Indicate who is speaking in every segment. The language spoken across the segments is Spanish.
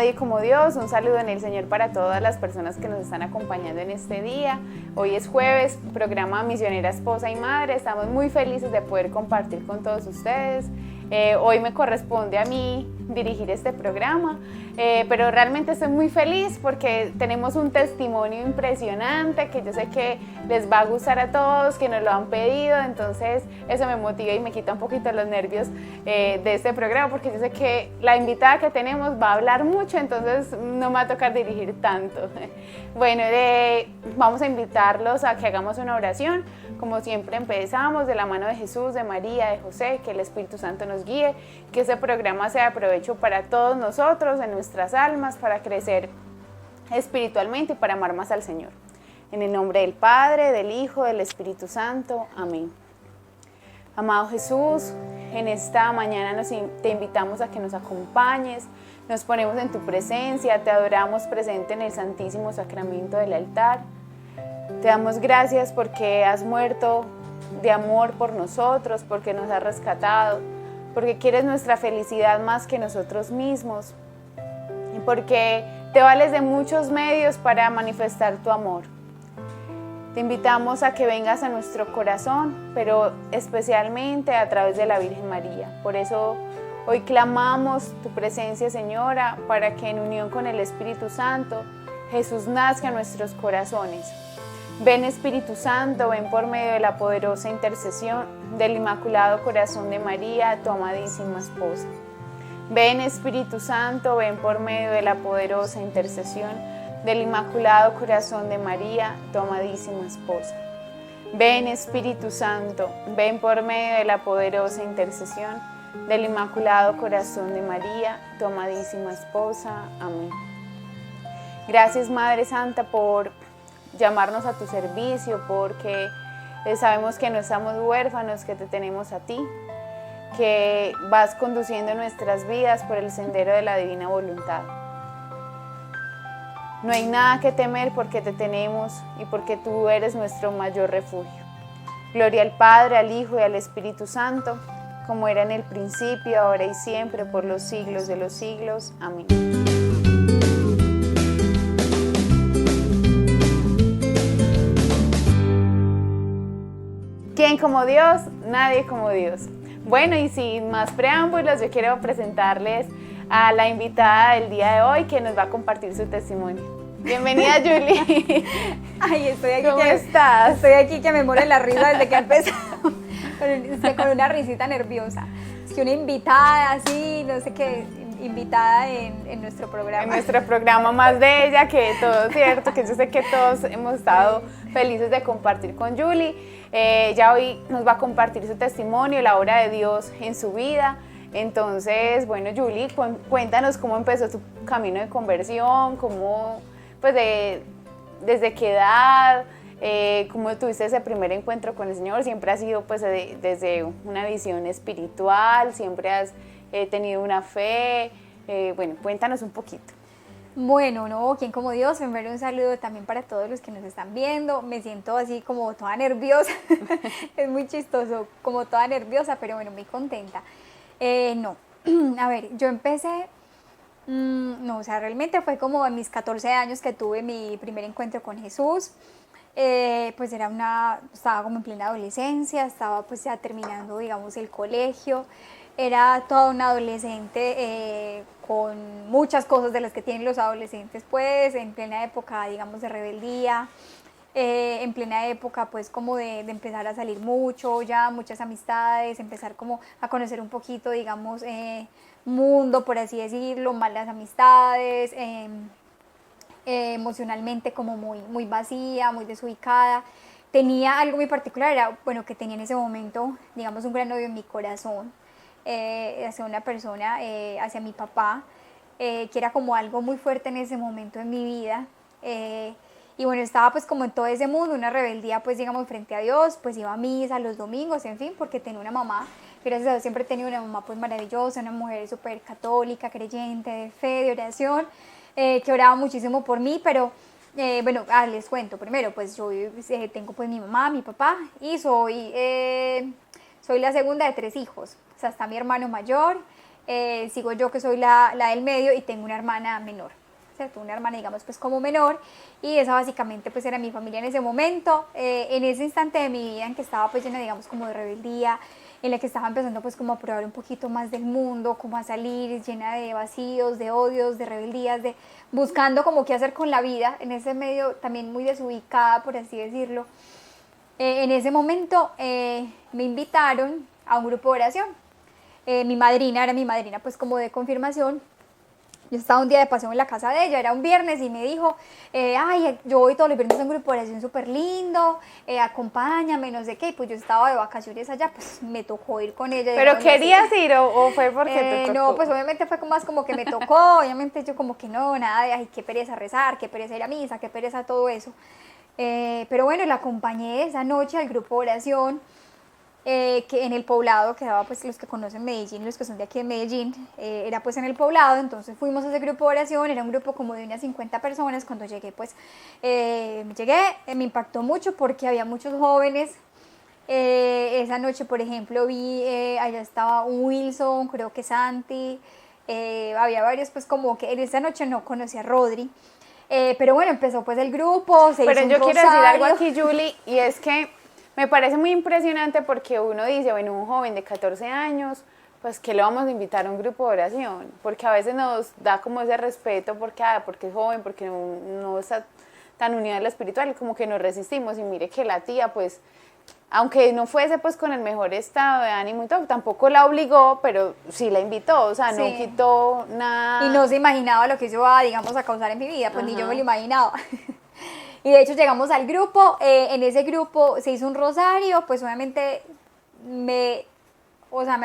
Speaker 1: Nadie como Dios. Un saludo en el Señor para todas las personas que nos están acompañando en este día. Hoy es jueves, programa Misionera Esposa y Madre. Estamos muy felices de poder compartir con todos ustedes. Hoy me corresponde a mí dirigir este programa, pero realmente estoy muy feliz porque tenemos un testimonio impresionante que yo sé que les va a gustar a todos, que nos lo han pedido, entonces eso me motiva y me quita un poquito los nervios de este programa, porque yo sé que la invitada que tenemos va a hablar mucho, entonces no me va a tocar dirigir tanto. Bueno, vamos a invitarlos a que hagamos una oración. Como siempre empezamos de la mano de Jesús, de María, de José, que el Espíritu Santo nos guíe, que este programa sea de provecho para todos nosotros, en nuestras almas, para crecer espiritualmente y para amar más al Señor. En el nombre del Padre, del Hijo, del Espíritu Santo. Amén. Amado Jesús, en esta mañana te invitamos a que nos acompañes, nos ponemos en tu presencia, te adoramos presente en el Santísimo Sacramento del altar. Te damos gracias porque has muerto de amor por nosotros, porque nos has rescatado, porque quieres nuestra felicidad más que nosotros mismos y porque te vales de muchos medios para manifestar tu amor. Te invitamos a que vengas a nuestro corazón, pero especialmente a través de la Virgen María. Por eso hoy clamamos tu presencia, Señora, para que en unión con el Espíritu Santo Jesús nazca en nuestros corazones. Ven Espíritu Santo, ven por medio de la poderosa intercesión del Inmaculado Corazón de María, tu amadísima esposa. Ven Espíritu Santo, ven por medio de la poderosa intercesión del Inmaculado Corazón de María, tu amadísima esposa. Ven Espíritu Santo, ven por medio de la poderosa intercesión del Inmaculado Corazón de María, tu amadísima esposa. Amén. Gracias Madre Santa por llamarnos a tu servicio, porque sabemos que no estamos huérfanos, que te tenemos a ti, que vas conduciendo nuestras vidas por el sendero de la divina voluntad. No hay nada que temer porque te tenemos y porque tú eres nuestro mayor refugio. Gloria al Padre, al Hijo y al Espíritu Santo, como era en el principio, ahora y siempre, por los siglos de los siglos. Amén. ¿Quién como Dios? Nadie como Dios. Bueno, y sin más preámbulos, yo quiero presentarles a la invitada del día de hoy que nos va a compartir su testimonio. Bienvenida, Julie.
Speaker 2: Ay, estoy aquí.
Speaker 1: ¿Cómo estás?
Speaker 2: Estoy aquí que me muere la risa desde que empezamos. Con una risita nerviosa. Es que una invitada así, no sé qué, invitada en nuestro programa.
Speaker 1: En nuestro programa más de ella que todo, ¿cierto? Que yo sé que todos hemos estado felices de compartir con Julie. Ya hoy nos va a compartir su testimonio, la obra de Dios en su vida. Entonces, bueno, Julie, cuéntanos cómo empezó tu camino de conversión, cómo, pues, desde qué edad, cómo tuviste ese primer encuentro con el Señor. Siempre has sido, pues, desde una visión espiritual, siempre has tenido una fe. Bueno, cuéntanos un poquito.
Speaker 2: Bueno, no, ¿quién como Dios? Primero un saludo también para todos los que nos están viendo. Me siento así como toda nerviosa, es muy chistoso, como toda nerviosa, pero bueno, muy contenta. A ver, yo empecé, o sea, realmente fue como a mis 14 años que tuve mi primer encuentro con Jesús. Pues estaba como en plena adolescencia, estaba pues ya terminando, digamos, el colegio. Era toda una adolescente con muchas cosas de las que tienen los adolescentes, pues, en plena época, digamos, de rebeldía, en plena época, pues, como de empezar a salir mucho, ya muchas amistades, empezar como a conocer un poquito, digamos, mundo, por así decirlo, malas amistades, emocionalmente como muy vacía, muy desubicada. Tenía algo muy particular, era, bueno, que tenía en ese momento, digamos, un gran odio en mi corazón, hacia una persona, hacia mi papá, que era como algo muy fuerte en ese momento en mi vida. Y bueno, estaba pues como en todo ese mundo, una rebeldía pues digamos frente a Dios, pues iba a misa los domingos, en fin, porque tenía una mamá, gracias a Dios siempre he tenido una mamá pues maravillosa, una mujer súper católica, creyente, de fe, de oración, que oraba muchísimo por mí, pero bueno, les cuento, primero pues yo tengo pues mi mamá, mi papá y soy la segunda de 3 hijos, o sea está mi hermano mayor, sigo yo que soy la del medio y tengo una hermana menor, ¿cierto? Una hermana, digamos, pues como menor, y esa básicamente pues era mi familia en ese momento, en ese instante de mi vida en que estaba pues llena, digamos, como de rebeldía, en la que estaba empezando pues como a probar un poquito más del mundo, como a salir llena de vacíos, de odios, de rebeldías, de buscando como qué hacer con la vida, en ese medio también muy desubicada, por así decirlo. En ese momento me invitaron a un grupo de oración. Mi madrina era mi madrina pues como de confirmación. Yo estaba un día de paseo en la casa de ella, era un viernes, y me dijo, ay, yo voy todos los viernes a un grupo de oración súper lindo, acompáñame, no sé qué, y pues yo estaba de vacaciones allá, pues me tocó ir con ella.
Speaker 1: ¿Pero querías ir o fue porque te tocó?
Speaker 2: No, pues obviamente fue más como que me tocó, obviamente yo como que no, nada de, ay, qué pereza rezar, qué pereza ir a misa, qué pereza todo eso. Pero bueno, la acompañé esa noche al grupo de oración, que en el poblado quedaba, pues los que conocen Medellín, los que son de aquí de Medellín, era pues en el poblado. Entonces fuimos a ese grupo de oración, era un grupo como de unas 50 personas. Cuando llegué pues me impactó mucho porque había muchos jóvenes. Esa noche, por ejemplo, vi, allá estaba un Wilson, creo que Santi, había varios, pues como que en esa noche no conocí a Rodri. Pero bueno, empezó pues el grupo, se hizo un rosario.
Speaker 1: Pero yo quiero decir algo aquí, Julie, y es que me parece muy impresionante porque uno dice, bueno, un joven de 14 años, pues que lo vamos a invitar a un grupo de oración, porque a veces nos da como ese respeto porque es joven, porque no está tan unido a lo espiritual, como que nos resistimos. Y mire que la tía, pues, aunque no fuese pues con el mejor estado de ánimo y todo, tampoco la obligó, pero sí la invitó, o sea, no quitó nada.
Speaker 2: Y no se imaginaba lo que eso iba, digamos, a causar en mi vida, pues ni yo me lo imaginaba. Y de hecho llegamos al grupo, en ese grupo se hizo un rosario, pues obviamente me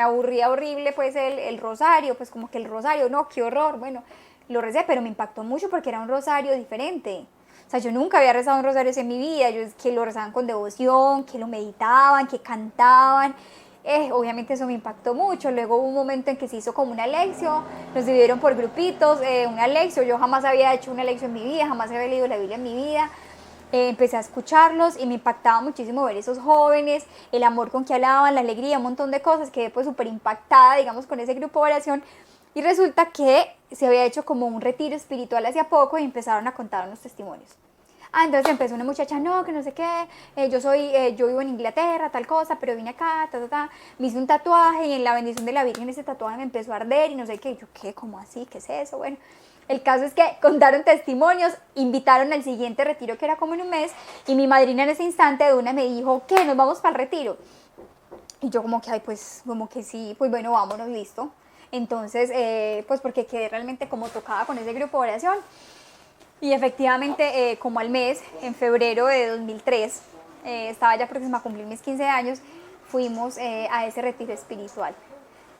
Speaker 2: aburría horrible pues el rosario, pues como que el rosario, no, qué horror, bueno, lo recé, pero me impactó mucho porque era un rosario diferente. O sea, yo nunca había rezado un rosario en mi vida, que lo rezaban con devoción, que lo meditaban, que cantaban. Obviamente eso me impactó mucho. Luego hubo un momento en que se hizo como una lección, nos dividieron por grupitos, una lección. Yo jamás había hecho una lección en mi vida, jamás había leído la Biblia en mi vida. Empecé a escucharlos y me impactaba muchísimo ver esos jóvenes, el amor con que hablaban, la alegría, un montón de cosas. Quedé pues súper impactada, digamos, con ese grupo de oración. Y resulta que se había hecho como un retiro espiritual hace poco y empezaron a contar unos testimonios. Entonces empezó una muchacha, no, que no sé qué, yo vivo en Inglaterra, tal cosa, pero vine acá, me hice un tatuaje y en la bendición de la Virgen ese tatuaje me empezó a arder y no sé qué. Yo, ¿qué? ¿Cómo así? ¿Qué es eso? Bueno, el caso es que contaron testimonios, invitaron al siguiente retiro que era como en un mes, y mi madrina en ese instante de una me dijo, ¿qué? ¿Nos vamos para el retiro? Y yo como que, ay, pues, como que sí, pues bueno, vámonos, listo. Entonces, pues porque quedé realmente como tocada con ese grupo de oración. Y efectivamente, como al mes, en febrero de 2003, estaba ya próxima a cumplir mis 15 años, fuimos a ese retiro espiritual.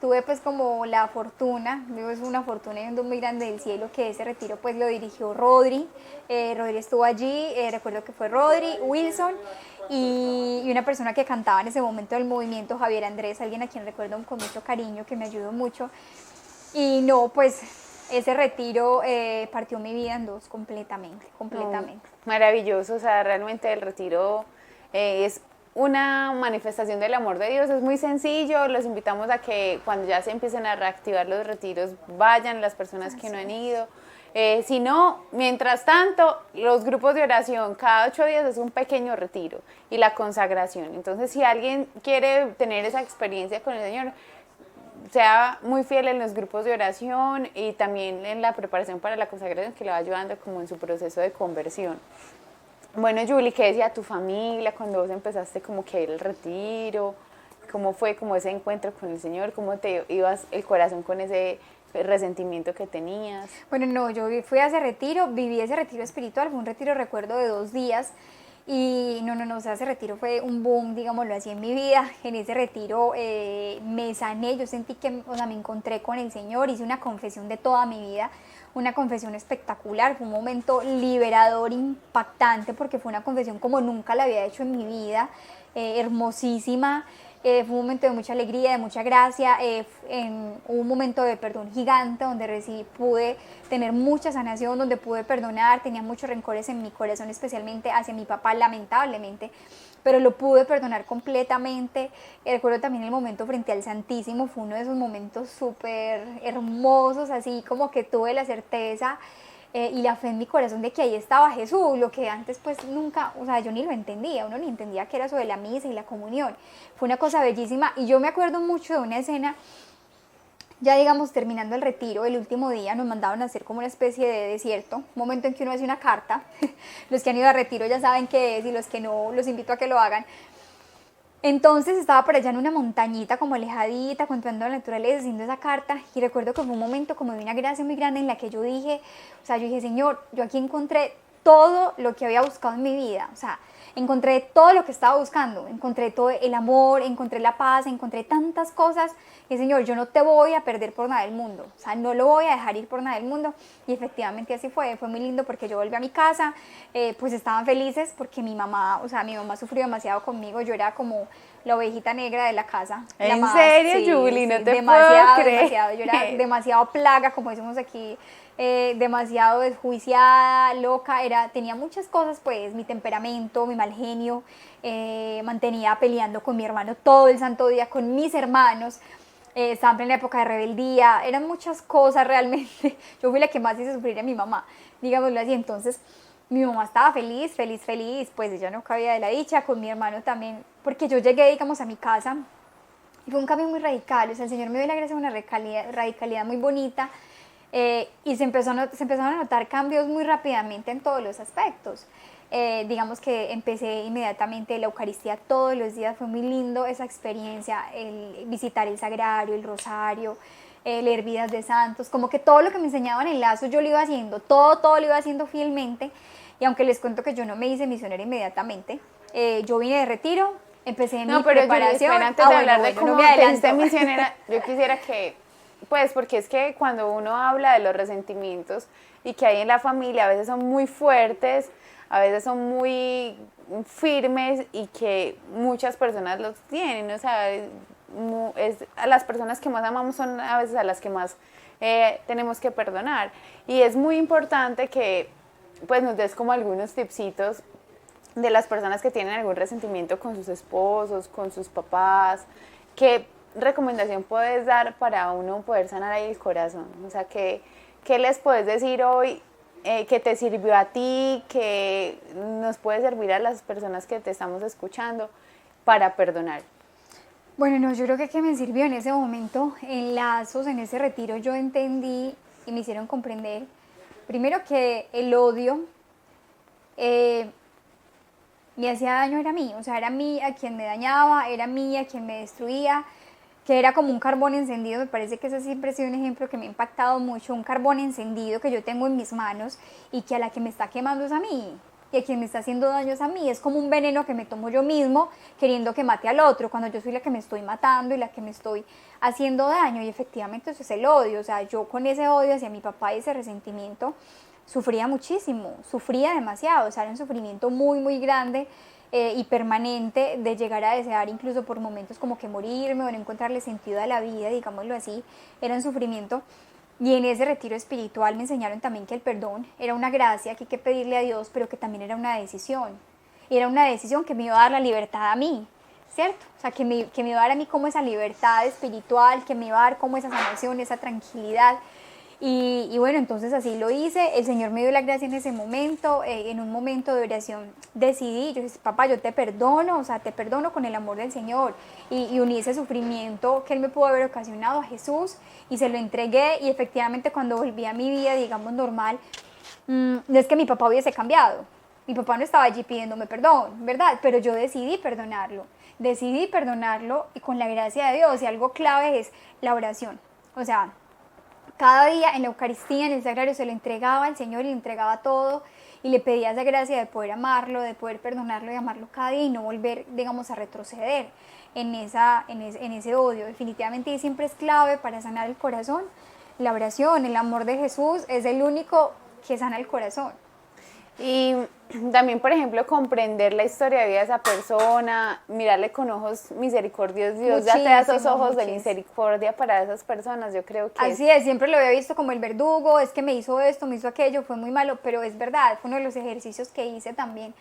Speaker 2: Tuve pues como la fortuna, digo, es una fortuna y un don muy grande del cielo, que ese retiro pues lo dirigió Rodri. Rodri estuvo allí, recuerdo que fue Rodri, Wilson y una persona que cantaba en ese momento del movimiento, Javier Andrés, alguien a quien recuerdo con mucho cariño, que me ayudó mucho. Y no, pues ese retiro partió mi vida en dos completamente.
Speaker 1: Maravilloso, o sea, realmente el retiro es una manifestación del amor de Dios, es muy sencillo. Los invitamos a que cuando ya se empiecen a reactivar los retiros, vayan las personas que no han ido. Si no, mientras tanto, los grupos de oración cada 8 días es un pequeño retiro, y la consagración. Entonces, si alguien quiere tener esa experiencia con el Señor, sea muy fiel en los grupos de oración y también en la preparación para la consagración, que le va ayudando como en su proceso de conversión. Bueno, Julie, ¿qué decía tu familia cuando vos empezaste como que a ir al retiro? ¿Cómo fue como ese encuentro con el Señor? ¿Cómo te ibas el corazón con ese resentimiento que tenías?
Speaker 2: Bueno, no, yo fui a ese retiro, viví ese retiro espiritual, fue un retiro, recuerdo, de 2 días. Y no, o sea, ese retiro fue un boom, digámoslo así, en mi vida. En ese retiro me sané, yo sentí que, o sea, me encontré con el Señor, hice una confesión de toda mi vida, una confesión espectacular, fue un momento liberador, impactante, porque fue una confesión como nunca la había hecho en mi vida, hermosísima. fue un momento de mucha alegría, de mucha gracia, hubo un momento de perdón gigante donde pude tener mucha sanación, donde pude perdonar, tenía muchos rencores en mi corazón, especialmente hacia mi papá, lamentablemente, pero lo pude perdonar completamente. Recuerdo también el momento frente al Santísimo, fue uno de esos momentos súper hermosos, así como que tuve la certeza y la fe en mi corazón de que ahí estaba Jesús, lo que antes pues nunca, o sea, yo ni lo entendía, uno ni entendía que era eso de la misa y la comunión. Fue una cosa bellísima y yo me acuerdo mucho de una escena, ya digamos terminando el retiro, el último día nos mandaron a hacer como una especie de desierto, un momento en que uno hace una carta, los que han ido a retiro ya saben qué es y los que no, los invito a que lo hagan. Entonces estaba por allá en una montañita como alejadita, contemplando la naturaleza, haciendo esa carta y recuerdo que fue un momento como de una gracia muy grande en la que yo dije, Señor, yo aquí encontré todo lo que había buscado en mi vida, o sea, encontré todo lo que estaba buscando, encontré todo el amor, encontré la paz, encontré tantas cosas y Señor, yo no te voy a perder por nada del mundo, o sea, no lo voy a dejar ir por nada del mundo y efectivamente así fue muy lindo porque yo volví a mi casa, pues estaban felices porque mi mamá sufrió demasiado conmigo, yo era como la ovejita negra de la casa.
Speaker 1: ¿En serio,
Speaker 2: sí,
Speaker 1: Julie? No
Speaker 2: sí,
Speaker 1: te
Speaker 2: demasiado,
Speaker 1: puedo creer.
Speaker 2: demasiado, yo era demasiado plaga, como decimos aquí, demasiado desjuiciada, loca, tenía muchas cosas pues, mi temperamento, mi mal genio, mantenía peleando con mi hermano todo el santo día, con mis hermanos, estaba en la época de rebeldía, eran muchas cosas realmente, yo fui la que más hice sufrir a mi mamá, digámoslo así, entonces mi mamá estaba feliz, pues ella no cabía de la dicha, con mi hermano también, porque yo llegué, digamos, a mi casa y fue un cambio muy radical, o sea, el Señor me dio la gracia de una radicalidad muy bonita, y se empezaron a notar cambios muy rápidamente en todos los aspectos. Digamos que empecé inmediatamente la Eucaristía todos los días, fue muy lindo esa experiencia, el visitar el sagrario, el rosario, leer vidas de santos, como que todo lo que me enseñaban en Lazo yo lo iba haciendo, todo lo iba haciendo fielmente, y aunque les cuento que yo no me hice misionera inmediatamente, yo vine de retiro, empecé mi preparación.
Speaker 1: Pero antes de hablar de cómo te hiciste misionera, yo quisiera que, pues porque es que cuando uno habla de los resentimientos y que hay en la familia, a veces son muy fuertes, a veces son muy firmes y que muchas personas los tienen, o sea, a las personas que más amamos son a veces a las que más tenemos que perdonar. Y es muy importante que pues nos des como algunos tipsitos de las personas que tienen algún resentimiento con sus esposos, con sus papás. ¿Qué recomendación puedes dar para uno poder sanar ahí el corazón? O sea, ¿qué les puedes decir hoy que te sirvió a ti, que nos puede servir a las personas que te estamos escuchando para perdonar?
Speaker 2: Bueno, no, yo creo que me sirvió en ese momento, en Lazos, en ese retiro, yo entendí y me hicieron comprender, primero que el odio me hacía daño, era a mí, o sea, era a mí a quien me dañaba, era a mí a quien me destruía, que era como un carbón encendido, me parece que ese siempre ha sido un ejemplo que me ha impactado mucho, un carbón encendido que yo tengo en mis manos y que a la que me está quemando es a mí, y a quien me está haciendo daño es a mí, es como un veneno que me tomo yo mismo queriendo que mate al otro, cuando yo soy la que me estoy matando y la que me estoy haciendo daño, y efectivamente eso es el odio, o sea, yo con ese odio hacia mi papá y ese resentimiento sufría muchísimo, sufría demasiado, o sea, era un sufrimiento muy, muy grande y permanente de llegar a desear incluso por momentos como que morirme o no encontrarle sentido a la vida, digámoslo así, era un sufrimiento. Y en ese retiro espiritual me enseñaron también que el perdón era una gracia que hay que pedirle a Dios, pero que también era una decisión. Y era una decisión que me iba a dar la libertad a mí, ¿cierto? O sea, que me iba a dar a mí como esa libertad espiritual, que me iba a dar como esa sanación, esa tranquilidad. Y bueno, entonces así lo hice, el Señor me dio la gracia en ese momento, en un momento de oración decidí, yo dije, papá, yo te perdono, o sea, te perdono con el amor del Señor, y uní ese sufrimiento que Él me pudo haber ocasionado a Jesús, y se lo entregué, y efectivamente cuando volví a mi vida, digamos, normal, no es que mi papá hubiese cambiado, mi papá no estaba allí pidiéndome perdón, ¿verdad? Pero yo decidí perdonarlo, y con la gracia de Dios, y algo clave es la oración, o sea, cada día en la Eucaristía, en el Sagrario, se lo entregaba al Señor y le entregaba todo y le pedía esa gracia de poder amarlo, de poder perdonarlo y amarlo cada día y no volver, digamos, a retroceder en ese odio. Definitivamente siempre es clave para sanar el corazón. La oración, el amor de Jesús es el único que sana el corazón.
Speaker 1: Y también, por ejemplo, comprender la historia de vida de esa persona, mirarle con ojos misericordiosos, Dios ya te da esos ojos de misericordia para esas personas, yo creo que
Speaker 2: así es, siempre lo había visto como el verdugo, es que me hizo esto, me hizo aquello, fue muy malo, pero es verdad, fue uno de los ejercicios que hice también,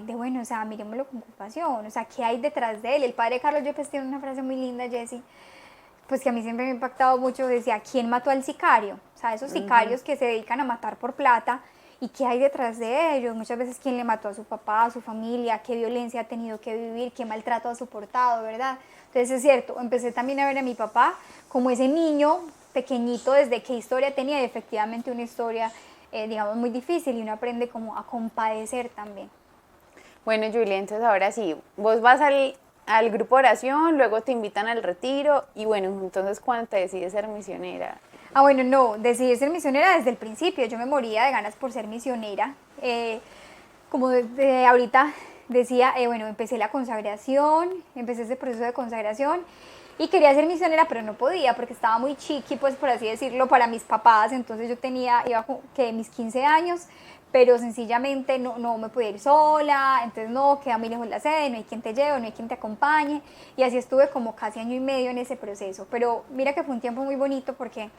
Speaker 2: bueno, o sea, miremoslo con compasión, o sea, ¿qué hay detrás de él? El padre Carlos Yepes tiene una frase muy linda, Jessie, pues que a mí siempre me ha impactado mucho, decía, ¿quién mató al sicario? O sea, esos sicarios que se dedican a matar por plata, ¿y qué hay detrás de ellos? Muchas veces, ¿quién le mató a su papá, a su familia? ¿Qué violencia ha tenido que vivir? ¿Qué maltrato ha soportado, verdad? Entonces es cierto, empecé también a ver a mi papá como ese niño pequeñito, desde qué historia tenía, y efectivamente una historia, digamos, muy difícil, y uno aprende como a compadecer también.
Speaker 1: Bueno, Julia, entonces ahora sí, vos vas al grupo de oración, luego te invitan al retiro y bueno, entonces ¿cuándo te decides ser misionera?
Speaker 2: Ah, bueno, no, decidí ser misionera desde el principio, yo me moría de ganas por ser misionera. Como desde ahorita decía, bueno, empecé la consagración, empecé ese proceso de consagración y quería ser misionera, pero no podía porque estaba muy chiqui, pues por así decirlo, para mis papás, entonces yo iba que mis 15 años, pero sencillamente no me podía ir sola, entonces no, queda muy lejos la sede, no hay quien te lleve, no hay quien te acompañe, y así estuve como casi año y medio en ese proceso, pero mira que fue un tiempo muy bonito porque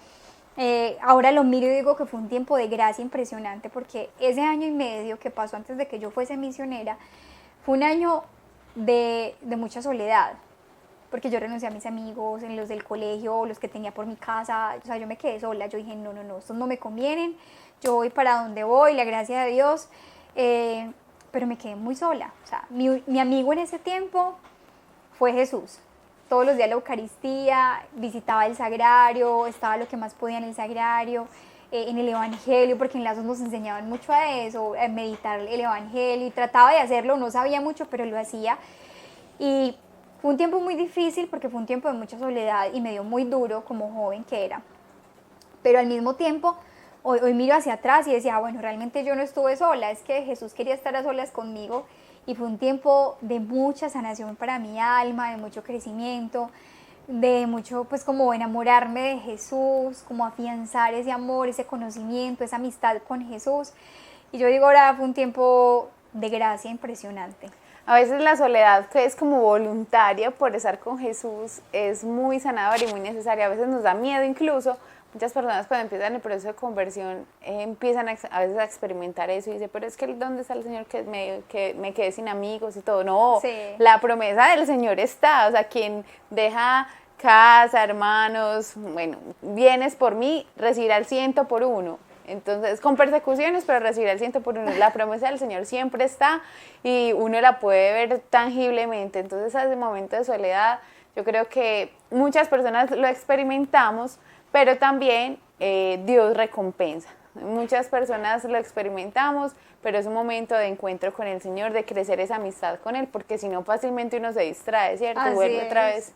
Speaker 2: ahora lo miro y digo que fue un tiempo de gracia impresionante, porque ese año y medio que pasó antes de que yo fuese misionera, fue un año de mucha soledad, porque yo renuncié a mis amigos, en los del colegio, los que tenía por mi casa, o sea, yo me quedé sola, yo dije, no, estos no me convienen, yo voy para donde voy, la gracia de Dios, pero me quedé muy sola, o sea, mi amigo en ese tiempo fue Jesús. Todos los días la Eucaristía, visitaba el sagrario, estaba lo que más podía en el sagrario, en el Evangelio, porque en Lazos nos enseñaban mucho a eso, a meditar el Evangelio, y trataba de hacerlo, no sabía mucho, pero lo hacía. Y fue un tiempo muy difícil porque fue un tiempo de mucha soledad y me dio muy duro como joven que era. Pero al mismo tiempo, hoy miro hacia atrás y decía, bueno, realmente yo no estuve sola, es que Jesús quería estar a solas conmigo, y fue un tiempo de mucha sanación para mi alma, de mucho crecimiento, de mucho, pues como enamorarme de Jesús, como afianzar ese amor, ese conocimiento, esa amistad con Jesús. Y yo digo, ahora fue un tiempo de gracia impresionante.
Speaker 1: A veces la soledad, que es como voluntaria por estar con Jesús, es muy sanadora y muy necesaria. A veces nos da miedo incluso. Muchas personas cuando empiezan el proceso de conversión empiezan a veces a experimentar eso y dicen, pero es que ¿dónde está el Señor que me quedé sin amigos y todo? No, sí. La promesa del Señor está, o sea, quien deja casa, hermanos, bueno, vienes por mí, recibirá el 100 por uno. Entonces, con persecuciones, pero recibirá el 100 por uno. La promesa del Señor siempre está y uno la puede ver tangiblemente. Entonces, a ese momento de soledad, yo creo que muchas personas lo experimentamos, pero también Dios recompensa. Muchas personas lo experimentamos, pero es un momento de encuentro con el Señor, de crecer esa amistad con Él, porque si no fácilmente uno se distrae, ¿cierto?
Speaker 2: Así
Speaker 1: vuelve otra vez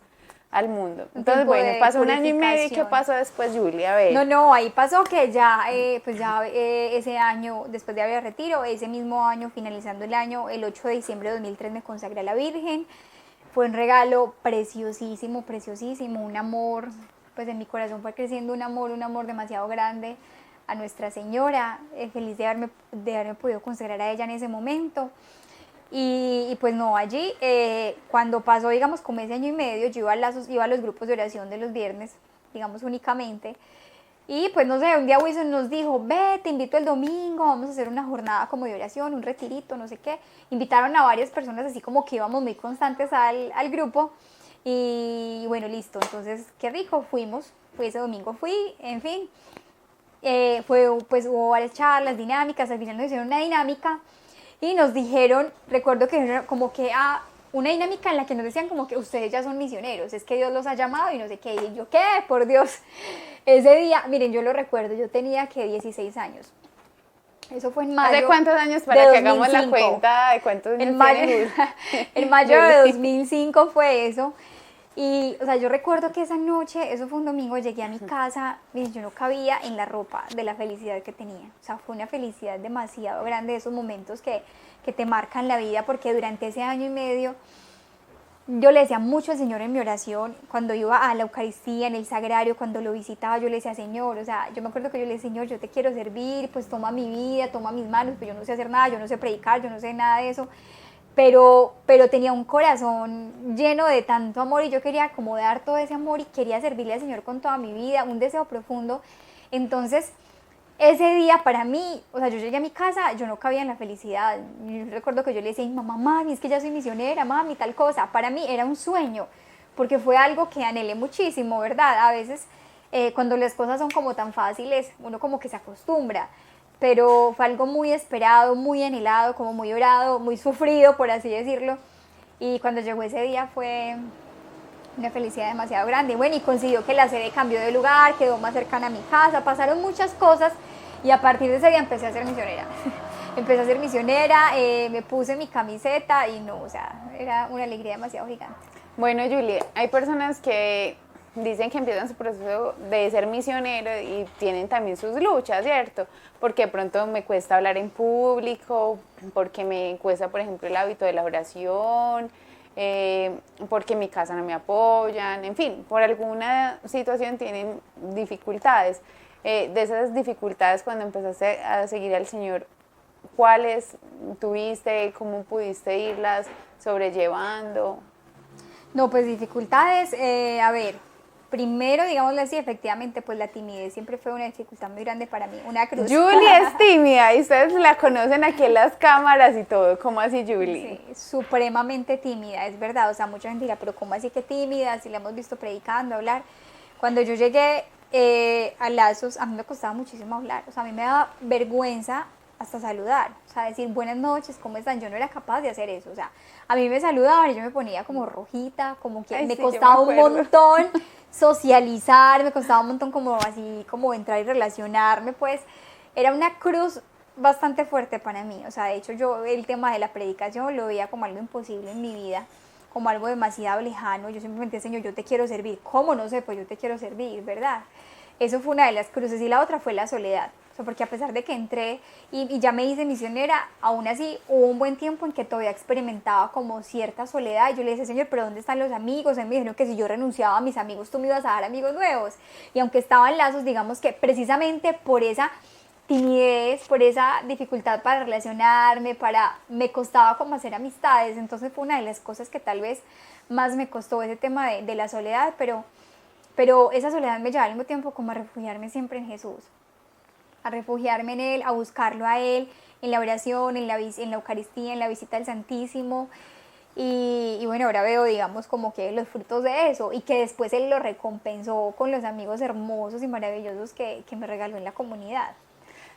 Speaker 1: al mundo. Entonces, bueno, pasó un año y medio, ¿y qué pasó después, Julia? A ver.
Speaker 2: No, ahí pasó que ya, ese año, después de haber retiro, ese mismo año, finalizando el año, el 8 de diciembre de 2003 me consagré a la Virgen. Fue un regalo preciosísimo, preciosísimo, un amor, pues en mi corazón fue creciendo un amor demasiado grande a Nuestra Señora, feliz de haberme podido consagrar a ella en ese momento. Y pues no, allí, cuando pasó, digamos, como ese año y medio, yo iba a los grupos de oración de los viernes, digamos, únicamente. Y pues no sé, un día Wilson nos dijo, ve, te invito el domingo, vamos a hacer una jornada como de oración, un retirito, no sé qué. Invitaron a varias personas, así como que íbamos muy constantes al grupo. Y bueno, listo, entonces qué rico, fui ese domingo, en fin. Pues hubo varias charlas, dinámicas, al final nos hicieron una dinámica y nos dijeron, recuerdo que era como que una dinámica en la que nos decían como que ustedes ya son misioneros, es que Dios los ha llamado y no sé qué, y yo, ¿qué? Por Dios, ese día, miren, yo lo recuerdo, yo tenía que 16 años. Eso fue en mayo.
Speaker 1: ¿Hace cuántos años para que hagamos la cuenta de cuántos años
Speaker 2: en mayo de 2005 fue eso. Y, o sea, yo recuerdo que esa noche, eso fue un domingo, llegué a mi casa y yo no cabía en la ropa de la felicidad que tenía. O sea, fue una felicidad demasiado grande, esos momentos que te marcan la vida, porque durante ese año y medio yo le decía mucho al Señor en mi oración, cuando iba a la Eucaristía, en el Sagrario, cuando lo visitaba, yo le decía, Señor, o sea, yo me acuerdo que yo le decía, Señor, yo te quiero servir, pues toma mi vida, toma mis manos, pues yo no sé hacer nada, yo no sé predicar, yo no sé nada de eso, pero tenía un corazón lleno de tanto amor y yo quería como dar todo ese amor y quería servirle al Señor con toda mi vida, un deseo profundo. Entonces, ese día para mí, o sea, yo llegué a mi casa, yo no cabía en la felicidad. Yo recuerdo que yo le decía, mamá, mami, es que ya soy misionera, mami, tal cosa. Para mí era un sueño, porque fue algo que anhelé muchísimo, ¿verdad? A veces cuando las cosas son como tan fáciles, uno como que se acostumbra, pero fue algo muy esperado, muy anhelado, como muy orado, muy sufrido, por así decirlo. Y cuando llegó ese día fue una felicidad demasiado grande. Bueno, y consiguió que la sede cambió de lugar, quedó más cercana a mi casa, pasaron muchas cosas y a partir de ese día empecé a ser misionera. Empecé a ser misionera, me puse mi camiseta y no, o sea, era una alegría demasiado gigante.
Speaker 1: Bueno, Julie, hay personas que dicen que empiezan su proceso de ser misionero y tienen también sus luchas, ¿cierto? Porque de pronto me cuesta hablar en público, porque me cuesta, por ejemplo, el hábito de la oración, porque en mi casa no me apoyan, en fin, por alguna situación tienen dificultades. De esas dificultades, cuando empezaste a seguir al Señor, ¿cuáles tuviste? ¿Cómo pudiste irlas sobrellevando?
Speaker 2: No, pues dificultades, a ver, primero, digámoslo así, efectivamente, pues la timidez siempre fue una dificultad muy grande para mí, una cruz.
Speaker 1: Julie es tímida y ustedes la conocen aquí en las cámaras y todo. ¿Cómo así, Julie?
Speaker 2: Sí, supremamente tímida, es verdad, o sea, mucha gente dirá, pero ¿cómo así que tímida? Si la hemos visto predicando, hablar. Cuando yo llegué a Lazos, a mí me costaba muchísimo hablar, o sea, a mí me daba vergüenza hasta saludar, o sea, decir buenas noches, ¿cómo están? Yo no era capaz de hacer eso, o sea, a mí me saludaban y yo me ponía como rojita, como que me costaba un montón socializar, me costaba un montón como así, como entrar y relacionarme, pues era una cruz bastante fuerte para mí, o sea, de hecho yo el tema de la predicación lo veía como algo imposible en mi vida, como algo demasiado lejano. Yo simplemente, Señor, yo te quiero servir. ¿Cómo? No sé, pues yo te quiero servir, ¿verdad? Eso fue una de las cruces y la otra fue la soledad. O sea, porque a pesar de que entré y ya me hice misionera, aún así hubo un buen tiempo en que todavía experimentaba como cierta soledad. Y yo le decía, Señor, ¿pero dónde están los amigos? Él me dijeron que si yo renunciaba a mis amigos, tú me ibas a dar amigos nuevos. Y aunque estaban lazos, digamos que precisamente por esa timidez, por esa dificultad para relacionarme, me costaba como hacer amistades, entonces fue una de las cosas que tal vez más me costó ese tema de la soledad, pero esa soledad me llevaba al mismo tiempo como a refugiarme siempre en Jesús, a refugiarme en Él, a buscarlo a Él, en la oración, en la Eucaristía, en la visita al Santísimo, y bueno, ahora veo, digamos, como que los frutos de eso, y que después Él lo recompensó con los amigos hermosos y maravillosos que me regaló en la comunidad.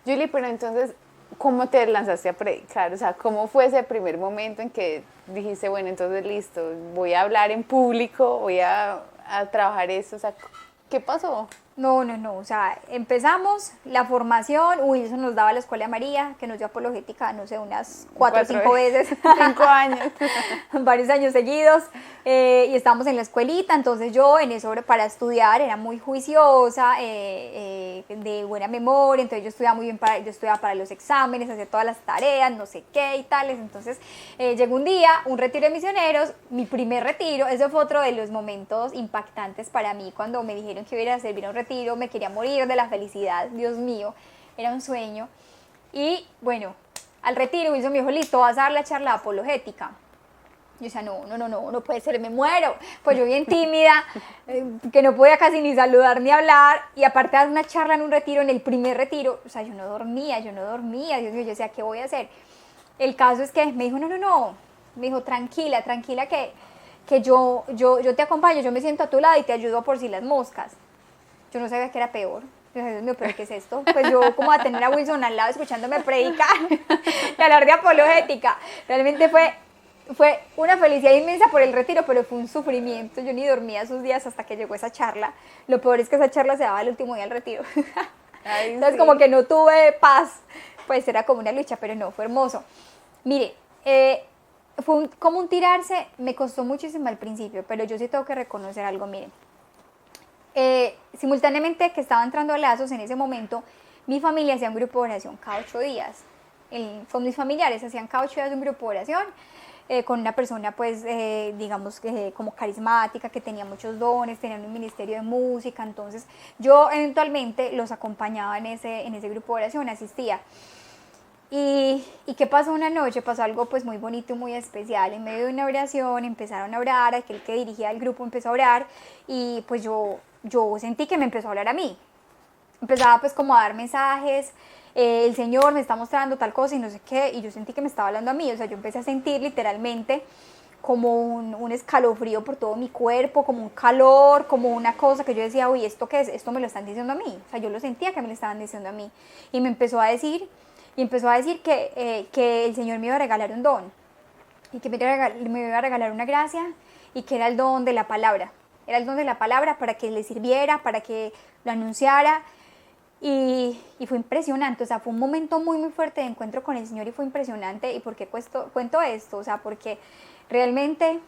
Speaker 1: Julie, pero entonces, ¿cómo te lanzaste a predicar? O sea, ¿cómo fue ese primer momento en que dijiste, bueno, entonces listo, voy a hablar en público, voy a trabajar esto? O sea, ¿qué pasó?
Speaker 2: No, o sea, empezamos la formación, eso nos daba la Escuela de María, que nos dio apologética, no sé, unas 4 o 5 veces.
Speaker 1: 5 años.
Speaker 2: Varios años seguidos, y estábamos en la escuelita, entonces yo en eso para estudiar era muy juiciosa, de buena memoria, entonces yo estudiaba muy bien, yo estudiaba para los exámenes, hacía todas las tareas, no sé qué y tales, entonces llegó un día, un retiro de misioneros, mi primer retiro, ese fue otro de los momentos impactantes para mí, cuando me dijeron que iba a ir a servir a un retiro, me quería morir de la felicidad, Dios mío, era un sueño. Y bueno, al retiro Wilson me dijo, listo, vas a dar la charla apologética. Yo decía, no puede ser, me muero. Pues yo bien tímida, que no podía casi ni saludar ni hablar, y aparte de dar una charla en un retiro, en el primer retiro, o sea, yo no dormía, Dios mío, yo decía, ¿qué voy a hacer? El caso es que me dijo, no, me dijo, tranquila, que yo te acompaño, yo me siento a tu lado y te ayudo por si las moscas. Yo no sabía que era peor. Yo decía, Dios mío, ¿pero qué es esto? Pues yo como a tener a Wilson al lado escuchándome predicar y hablar de apologética. Realmente fue una felicidad inmensa por el retiro, pero fue un sufrimiento. Yo ni dormía esos días hasta que llegó esa charla. Lo peor es que esa charla se daba el último día del retiro.
Speaker 1: Ay,
Speaker 2: entonces
Speaker 1: sí.
Speaker 2: como que no tuve paz. Pues era como una lucha, pero no, fue hermoso. Mire, fue como un tirarse, me costó muchísimo al principio, pero yo sí tengo que reconocer algo, miren. Simultáneamente que estaba entrando a Lazos en ese momento, mi familia hacía un grupo de oración cada 8 días. Con mis familiares hacían cada 8 días un grupo de oración. con una persona pues digamos como carismática, que tenía muchos dones, tenía un ministerio de música, entonces yo eventualmente los acompañaba en ese grupo de oración, asistía. ¿Y qué pasó una noche? Pasó algo pues muy bonito y muy especial. En medio de una oración empezaron a orar, aquel que dirigía el grupo empezó a orar y pues yo sentí que me empezó a hablar a mí. Empezaba pues como a dar mensajes, el Señor me está mostrando tal cosa y no sé qué, y yo sentí que me estaba hablando a mí. O sea, yo empecé a sentir literalmente como un escalofrío por todo mi cuerpo, como un calor, como una cosa que yo decía, uy, ¿esto qué es? Esto me lo están diciendo a mí. O sea, yo lo sentía que me lo estaban diciendo a mí. Y me empezó a decir que el Señor me iba a regalar un don y que me iba a regalar una gracia y que era el don de la palabra. Era el don de la palabra para que le sirviera, para que lo anunciara. Y fue impresionante, o sea, fue un momento muy muy fuerte de encuentro con el Señor y fue impresionante. ¿Y por qué cuento esto? O sea, porque realmente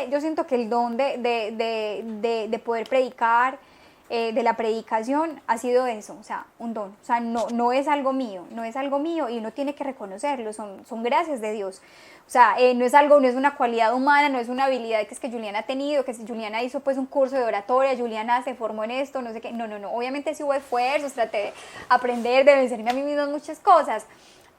Speaker 2: yo siento que el don de poder predicar, de la predicación ha sido eso, o sea, un don, o sea, no es algo mío, no es algo mío y uno tiene que reconocerlo, son gracias de Dios, o sea, no es una cualidad humana, no es una habilidad que es que Juliana ha tenido, que si Juliana hizo pues un curso de oratoria, Juliana se formó en esto, no sé qué, no, obviamente sí hubo esfuerzos, traté de aprender, de vencerme a mí misma muchas cosas,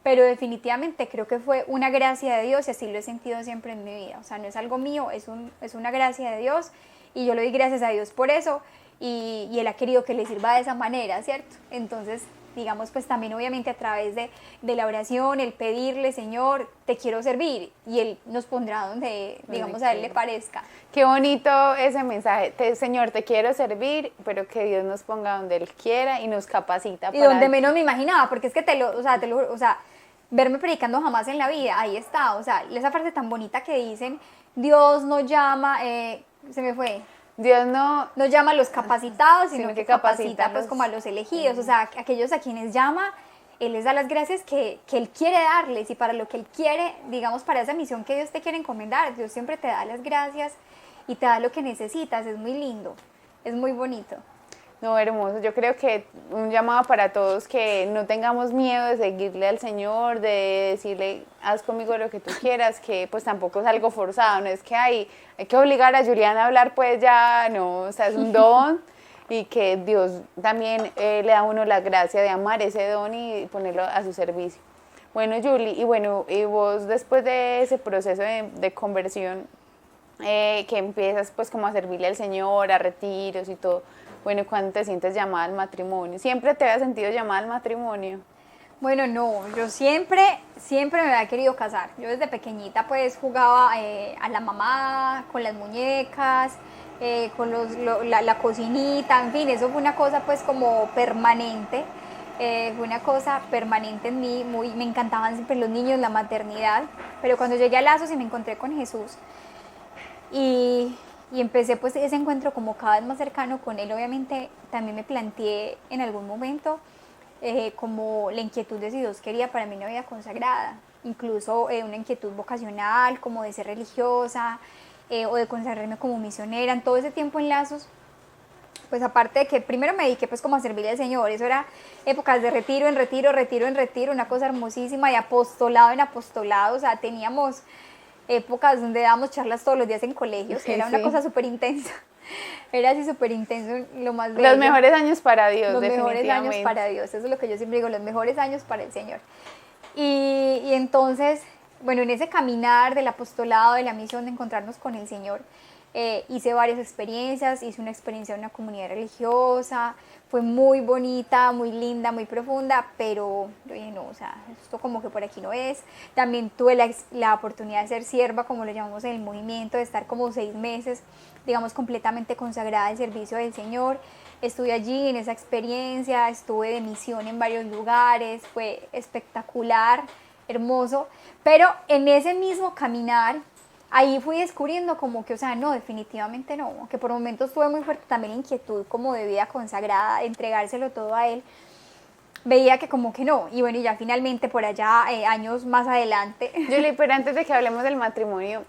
Speaker 2: pero definitivamente creo que fue una gracia de Dios y así lo he sentido siempre en mi vida, o sea, no es algo mío, es una gracia de Dios y yo le doy gracias a Dios por eso. Y Él ha querido que le sirva de esa manera, ¿cierto? Entonces, digamos, pues también obviamente a través de la oración, el pedirle, Señor, te quiero servir, y Él nos pondrá donde, digamos, a Él le parezca.
Speaker 1: Qué bonito ese mensaje, Señor, te quiero servir, pero que Dios nos ponga donde Él quiera y nos capacita.
Speaker 2: Y donde menos me imaginaba, porque es que o sea, verme predicando jamás en la vida, ahí está, o sea, esa frase tan bonita que dicen, Dios nos llama, se me fue.
Speaker 1: Dios no
Speaker 2: llama a los capacitados, sino que capacita pues
Speaker 1: los...
Speaker 2: como a los elegidos, o sea, aquellos a quienes llama, Él les da las gracias que Él quiere darles y para lo que Él quiere, digamos, para esa misión que Dios te quiere encomendar, Dios siempre te da las gracias y te da lo que necesitas, es muy lindo, es muy bonito.
Speaker 1: No, hermoso. Yo creo que un llamado para todos, que no tengamos miedo de seguirle al Señor, de decirle, haz conmigo lo que tú quieras, que pues tampoco es algo forzado, no es que hay que obligar a Juliana a hablar, pues ya no, o sea, es un don y que Dios también le da a uno la gracia de amar ese don y ponerlo a su servicio. Bueno, Julie, y vos después de ese proceso de conversión, que empiezas pues como a servirle al Señor, a retiros y todo, bueno, ¿cuándo te sientes llamada al matrimonio? ¿Siempre te habías sentido llamada al matrimonio?
Speaker 2: Bueno, no, yo siempre me había querido casar. Yo desde pequeñita pues jugaba a la mamá, con las muñecas, con la cocinita, en fin, eso fue una cosa pues como permanente. Fue una cosa permanente en mí, me encantaban siempre los niños, la maternidad, pero cuando llegué a Lazos y me encontré con Jesús y empecé pues ese encuentro como cada vez más cercano con Él, obviamente también me planteé en algún momento como la inquietud de si Dios quería para mí una vida consagrada, incluso una inquietud vocacional, como de ser religiosa o de consagrarme como misionera. En todo ese tiempo en Lazos, pues aparte de que primero me dediqué pues como a servirle al Señor, eso era épocas de retiro en retiro, una cosa hermosísima, de apostolado en apostolado, o sea, teníamos épocas donde dábamos charlas todos los días en colegios,
Speaker 1: Sí,
Speaker 2: era una
Speaker 1: sí.
Speaker 2: cosa súper intensa, era así súper intenso, lo más bello.
Speaker 1: Los mejores años para Dios,
Speaker 2: Los
Speaker 1: definitivamente.
Speaker 2: mejores años para Dios, eso es lo que yo siempre digo, los mejores años para el Señor. Y entonces, bueno, en ese caminar del apostolado, de la misión de encontrarnos con el Señor, hice varias experiencias, hice una experiencia en una comunidad religiosa, fue muy bonita, muy linda, muy profunda, pero yo dije, no, o sea, esto como que por aquí no es. También tuve la oportunidad de ser sierva, como lo llamamos en el movimiento, de estar como 6 meses, digamos, completamente consagrada al servicio del Señor. Estuve allí en esa experiencia, estuve de misión en varios lugares, fue espectacular, hermoso, pero en ese mismo caminar, ahí fui descubriendo como que, o sea, no, definitivamente no, que por momentos tuve muy fuerte también la inquietud como de vida consagrada, de entregárselo todo a Él, veía que como que no, y bueno, y ya finalmente por allá, años más adelante.
Speaker 1: Julie, pero antes de que hablemos del matrimonio,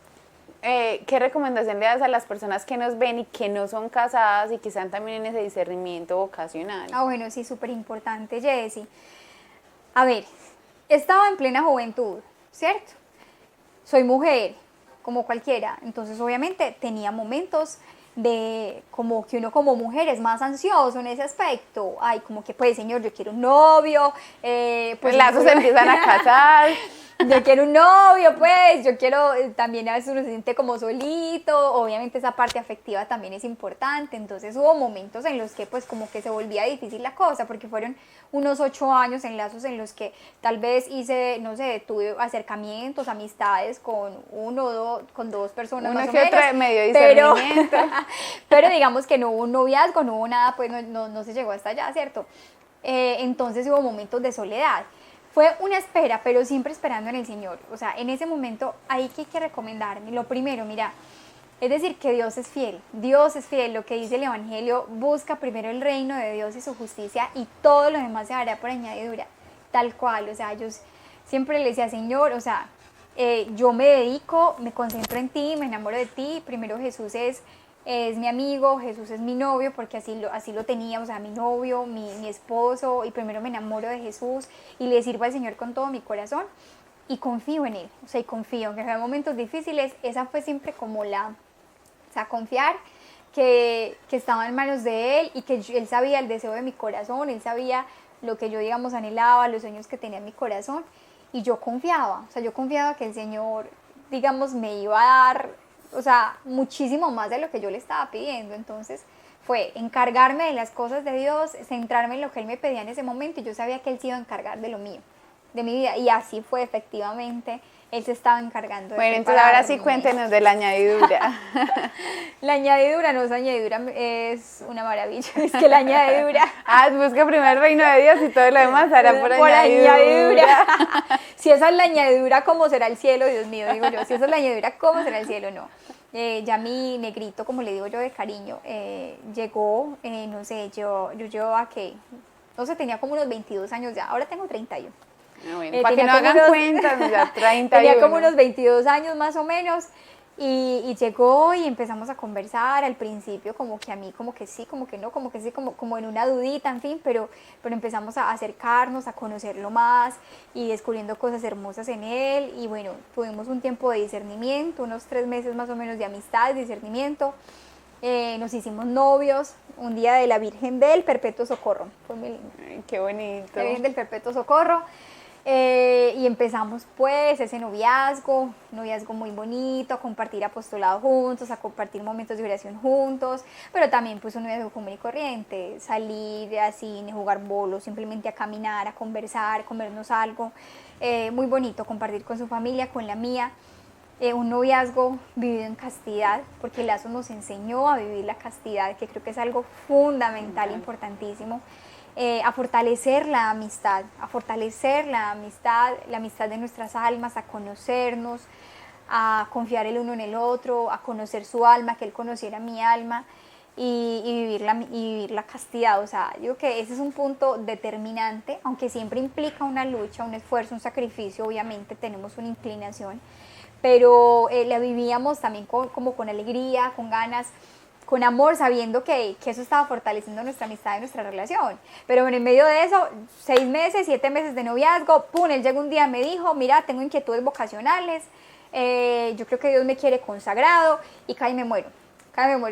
Speaker 1: ¿qué recomendación le das a las personas que nos ven y que no son casadas y que están también en ese discernimiento vocacional?
Speaker 2: Ah, bueno, sí, súper importante, Jessy. A ver, estaba en plena juventud, ¿cierto? soy mujer, como cualquiera, entonces obviamente tenía momentos de como que uno como mujer es más ansioso en ese aspecto, ay, como que pues señor, yo quiero un novio,
Speaker 1: pues lazos se empiezan a casar.
Speaker 2: Yo quiero un novio, pues, yo quiero, también a veces uno se siente como solito, obviamente esa parte afectiva también es importante, entonces hubo momentos en los que pues como que se volvía difícil la cosa, porque fueron unos 8 años en lazos en los que tal vez hice, no sé, tuve acercamientos, amistades con uno o dos, con dos personas
Speaker 1: uno
Speaker 2: más o
Speaker 1: que
Speaker 2: menos,
Speaker 1: otro medio discernimiento.
Speaker 2: pero digamos que no hubo un noviazgo, no hubo nada, pues no se llegó hasta allá, ¿cierto? Entonces hubo momentos de soledad. Fue una espera, pero siempre esperando en el Señor. O sea, en ese momento, ahí que hay que recomendarme. Lo primero, mira, es decir, que Dios es fiel. Dios es fiel. Lo que dice el Evangelio, busca primero el reino de Dios y su justicia y todo lo demás se hará por añadidura. Tal cual, o sea, yo siempre le decía, Señor, o sea, yo me dedico, me concentro en ti, me enamoro de ti. Primero Jesús es mi amigo, Jesús es mi novio, porque así lo tenía, o sea, mi novio, mi esposo, y primero me enamoro de Jesús y le sirvo al Señor con todo mi corazón y confío en Él, o sea, y confío, aunque en momentos difíciles, esa fue siempre como o sea, confiar que estaba en manos de Él y que Él sabía el deseo de mi corazón, Él sabía lo que yo, digamos, anhelaba, los sueños que tenía en mi corazón, y yo confiaba, o sea, yo confiaba que el Señor, digamos, me iba a dar, o sea, muchísimo más de lo que yo le estaba pidiendo. Entonces fue encargarme de las cosas de Dios, centrarme en lo que Él me pedía en ese momento, y yo sabía que Él se iba a encargar de lo mío, de mi vida, y así fue efectivamente. Él se estaba encargando de
Speaker 1: bueno, entonces ahora sí
Speaker 2: prepararme.
Speaker 1: cuéntenos de la añadidura.
Speaker 2: La añadidura, no es añadidura, es una maravilla, es que la añadidura...
Speaker 1: Busca primero el reino de Dios y todo lo demás hará por añadidura.
Speaker 2: Si esa es la añadidura, ¿cómo será el cielo? Dios mío, digo yo, si esa es la añadidura, ¿cómo será el cielo? No. Ya mi negrito, como le digo yo de cariño, llegó, no sé, yo llevaba que, no sé, tenía como unos 22 años ya, ahora tengo 31.
Speaker 1: Bueno, para que no hagan cuentas, ya 31.
Speaker 2: Tenía como unos 22 años más o menos, y llegó y empezamos a conversar. Al principio como que a mí como que sí, como que no, como que sí, como en una dudita, en fin, pero empezamos a acercarnos, a conocerlo más y descubriendo cosas hermosas en él. Y bueno, tuvimos un tiempo de discernimiento, unos 3 meses más o menos de amistad, de discernimiento. Nos hicimos novios un día de la Virgen del Perpetuo Socorro. Fue muy lindo.
Speaker 1: Ay, qué bonito.
Speaker 2: La Virgen del Perpetuo Socorro. Y empezamos pues ese noviazgo muy bonito, a compartir apostolado juntos, a compartir momentos de oración juntos, pero también pues un noviazgo común y corriente, salir a cine, jugar bolos, simplemente a caminar, a conversar, comernos algo, muy bonito, compartir con su familia, con la mía. Un noviazgo vivido en castidad, porque el lazo nos enseñó a vivir la castidad, que creo que es algo fundamental, importantísimo. A fortalecer la amistad, la amistad de nuestras almas, a conocernos, a confiar el uno en el otro, a conocer su alma, que él conociera mi alma y vivir la castidad. O sea, yo creo que ese es un punto determinante, aunque siempre implica una lucha, un esfuerzo, un sacrificio, obviamente tenemos una inclinación, pero la vivíamos también como con alegría, con ganas, con amor, sabiendo que eso estaba fortaleciendo nuestra amistad y nuestra relación. Pero bueno, en medio de eso, 6 meses, 7 meses de noviazgo, pum, él llegó un día y me dijo, mira, tengo inquietudes vocacionales, yo creo que Dios me quiere consagrado, y casi me muero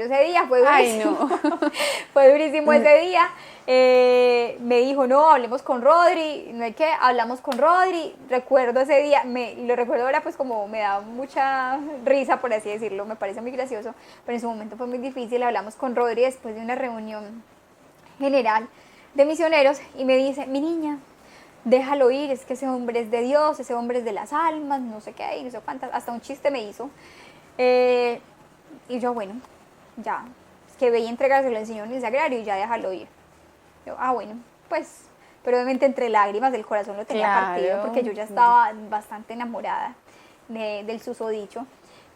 Speaker 2: ese día, fue durísimo.
Speaker 1: Ay, no.
Speaker 2: Fue durísimo ese día. Me dijo, no, hablemos con Rodri, no hay que, hablamos con Rodri. Recuerdo ese día, lo recuerdo ahora pues como me da mucha risa, por así decirlo, me parece muy gracioso, pero en su momento fue muy difícil. Hablamos con Rodri después de una reunión general de misioneros y me dice, mi niña, déjalo ir, es que ese hombre es de Dios, ese hombre es de las almas, no sé qué, y no sé cuántas, hasta un chiste me hizo. Y yo, bueno, ya, es que veía entregárselo al Señor en el sagrario y ya déjalo ir. Yo, bueno, pues, pero obviamente entre lágrimas del corazón lo tenía partido, porque yo ya estaba bastante enamorada del susodicho.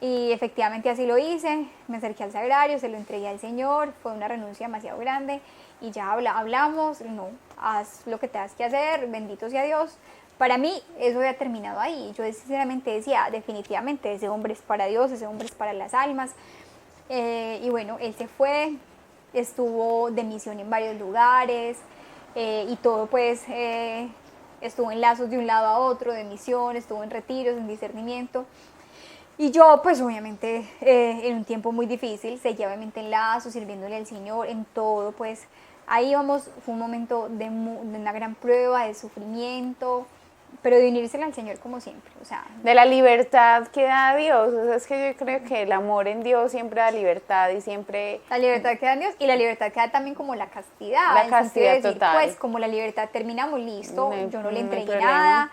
Speaker 2: Y efectivamente así lo hice, me acerqué al sagrario, se lo entregué al Señor, fue una renuncia demasiado grande y ya hablamos, no, haz lo que tengas que hacer, bendito sea Dios. Para mí eso había terminado ahí. Yo sinceramente decía, definitivamente ese hombre es para Dios, ese hombre es para las almas. Y bueno, él se fue, estuvo de misión en varios lugares y todo pues estuvo en lazos de un lado a otro, de misión, estuvo en retiros, en discernimiento. Y yo, pues obviamente, en un tiempo muy difícil, seguía obviamente en lazo, sirviéndole al Señor, en todo, pues ahí vamos, fue un momento de una gran prueba, de sufrimiento, pero de unírsela al Señor como siempre, o sea.
Speaker 1: De la libertad que da Dios, o sea, es que yo creo que el amor en Dios siempre da libertad y siempre...
Speaker 2: La libertad que da Dios y la libertad que da también como la castidad.
Speaker 1: La castidad
Speaker 2: decir,
Speaker 1: total.
Speaker 2: pues como la libertad terminamos, listo, yo no le entregué
Speaker 1: problema.
Speaker 2: nada.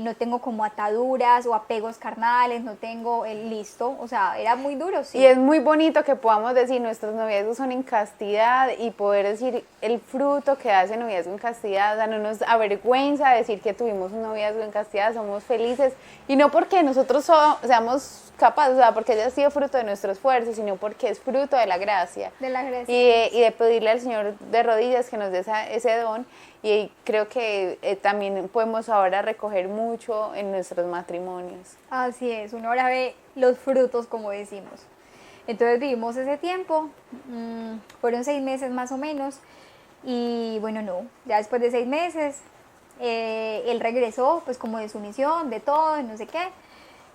Speaker 2: No tengo como ataduras o apegos carnales, no tengo el listo, o sea, era muy duro, sí.
Speaker 1: Y es muy bonito que podamos decir nuestros noviazgos son en castidad y poder decir el fruto que da ese noviazgo en castidad, o sea, no nos avergüenza decir que tuvimos un noviazgo en castidad, somos felices y no porque nosotros seamos capaces, o sea, porque haya sido fruto de nuestro esfuerzo, sino porque es fruto de la gracia.
Speaker 2: De la gracia.
Speaker 1: Y de pedirle al Señor de rodillas que nos dé ese don. Y creo que también podemos ahora recoger mucho en nuestros matrimonios.
Speaker 2: Así es, uno ahora ve los frutos, como decimos. Entonces vivimos ese tiempo, fueron 6 meses más o menos, y bueno, no, ya después de 6 meses, él regresó pues como de su misión, de todo, de no sé qué,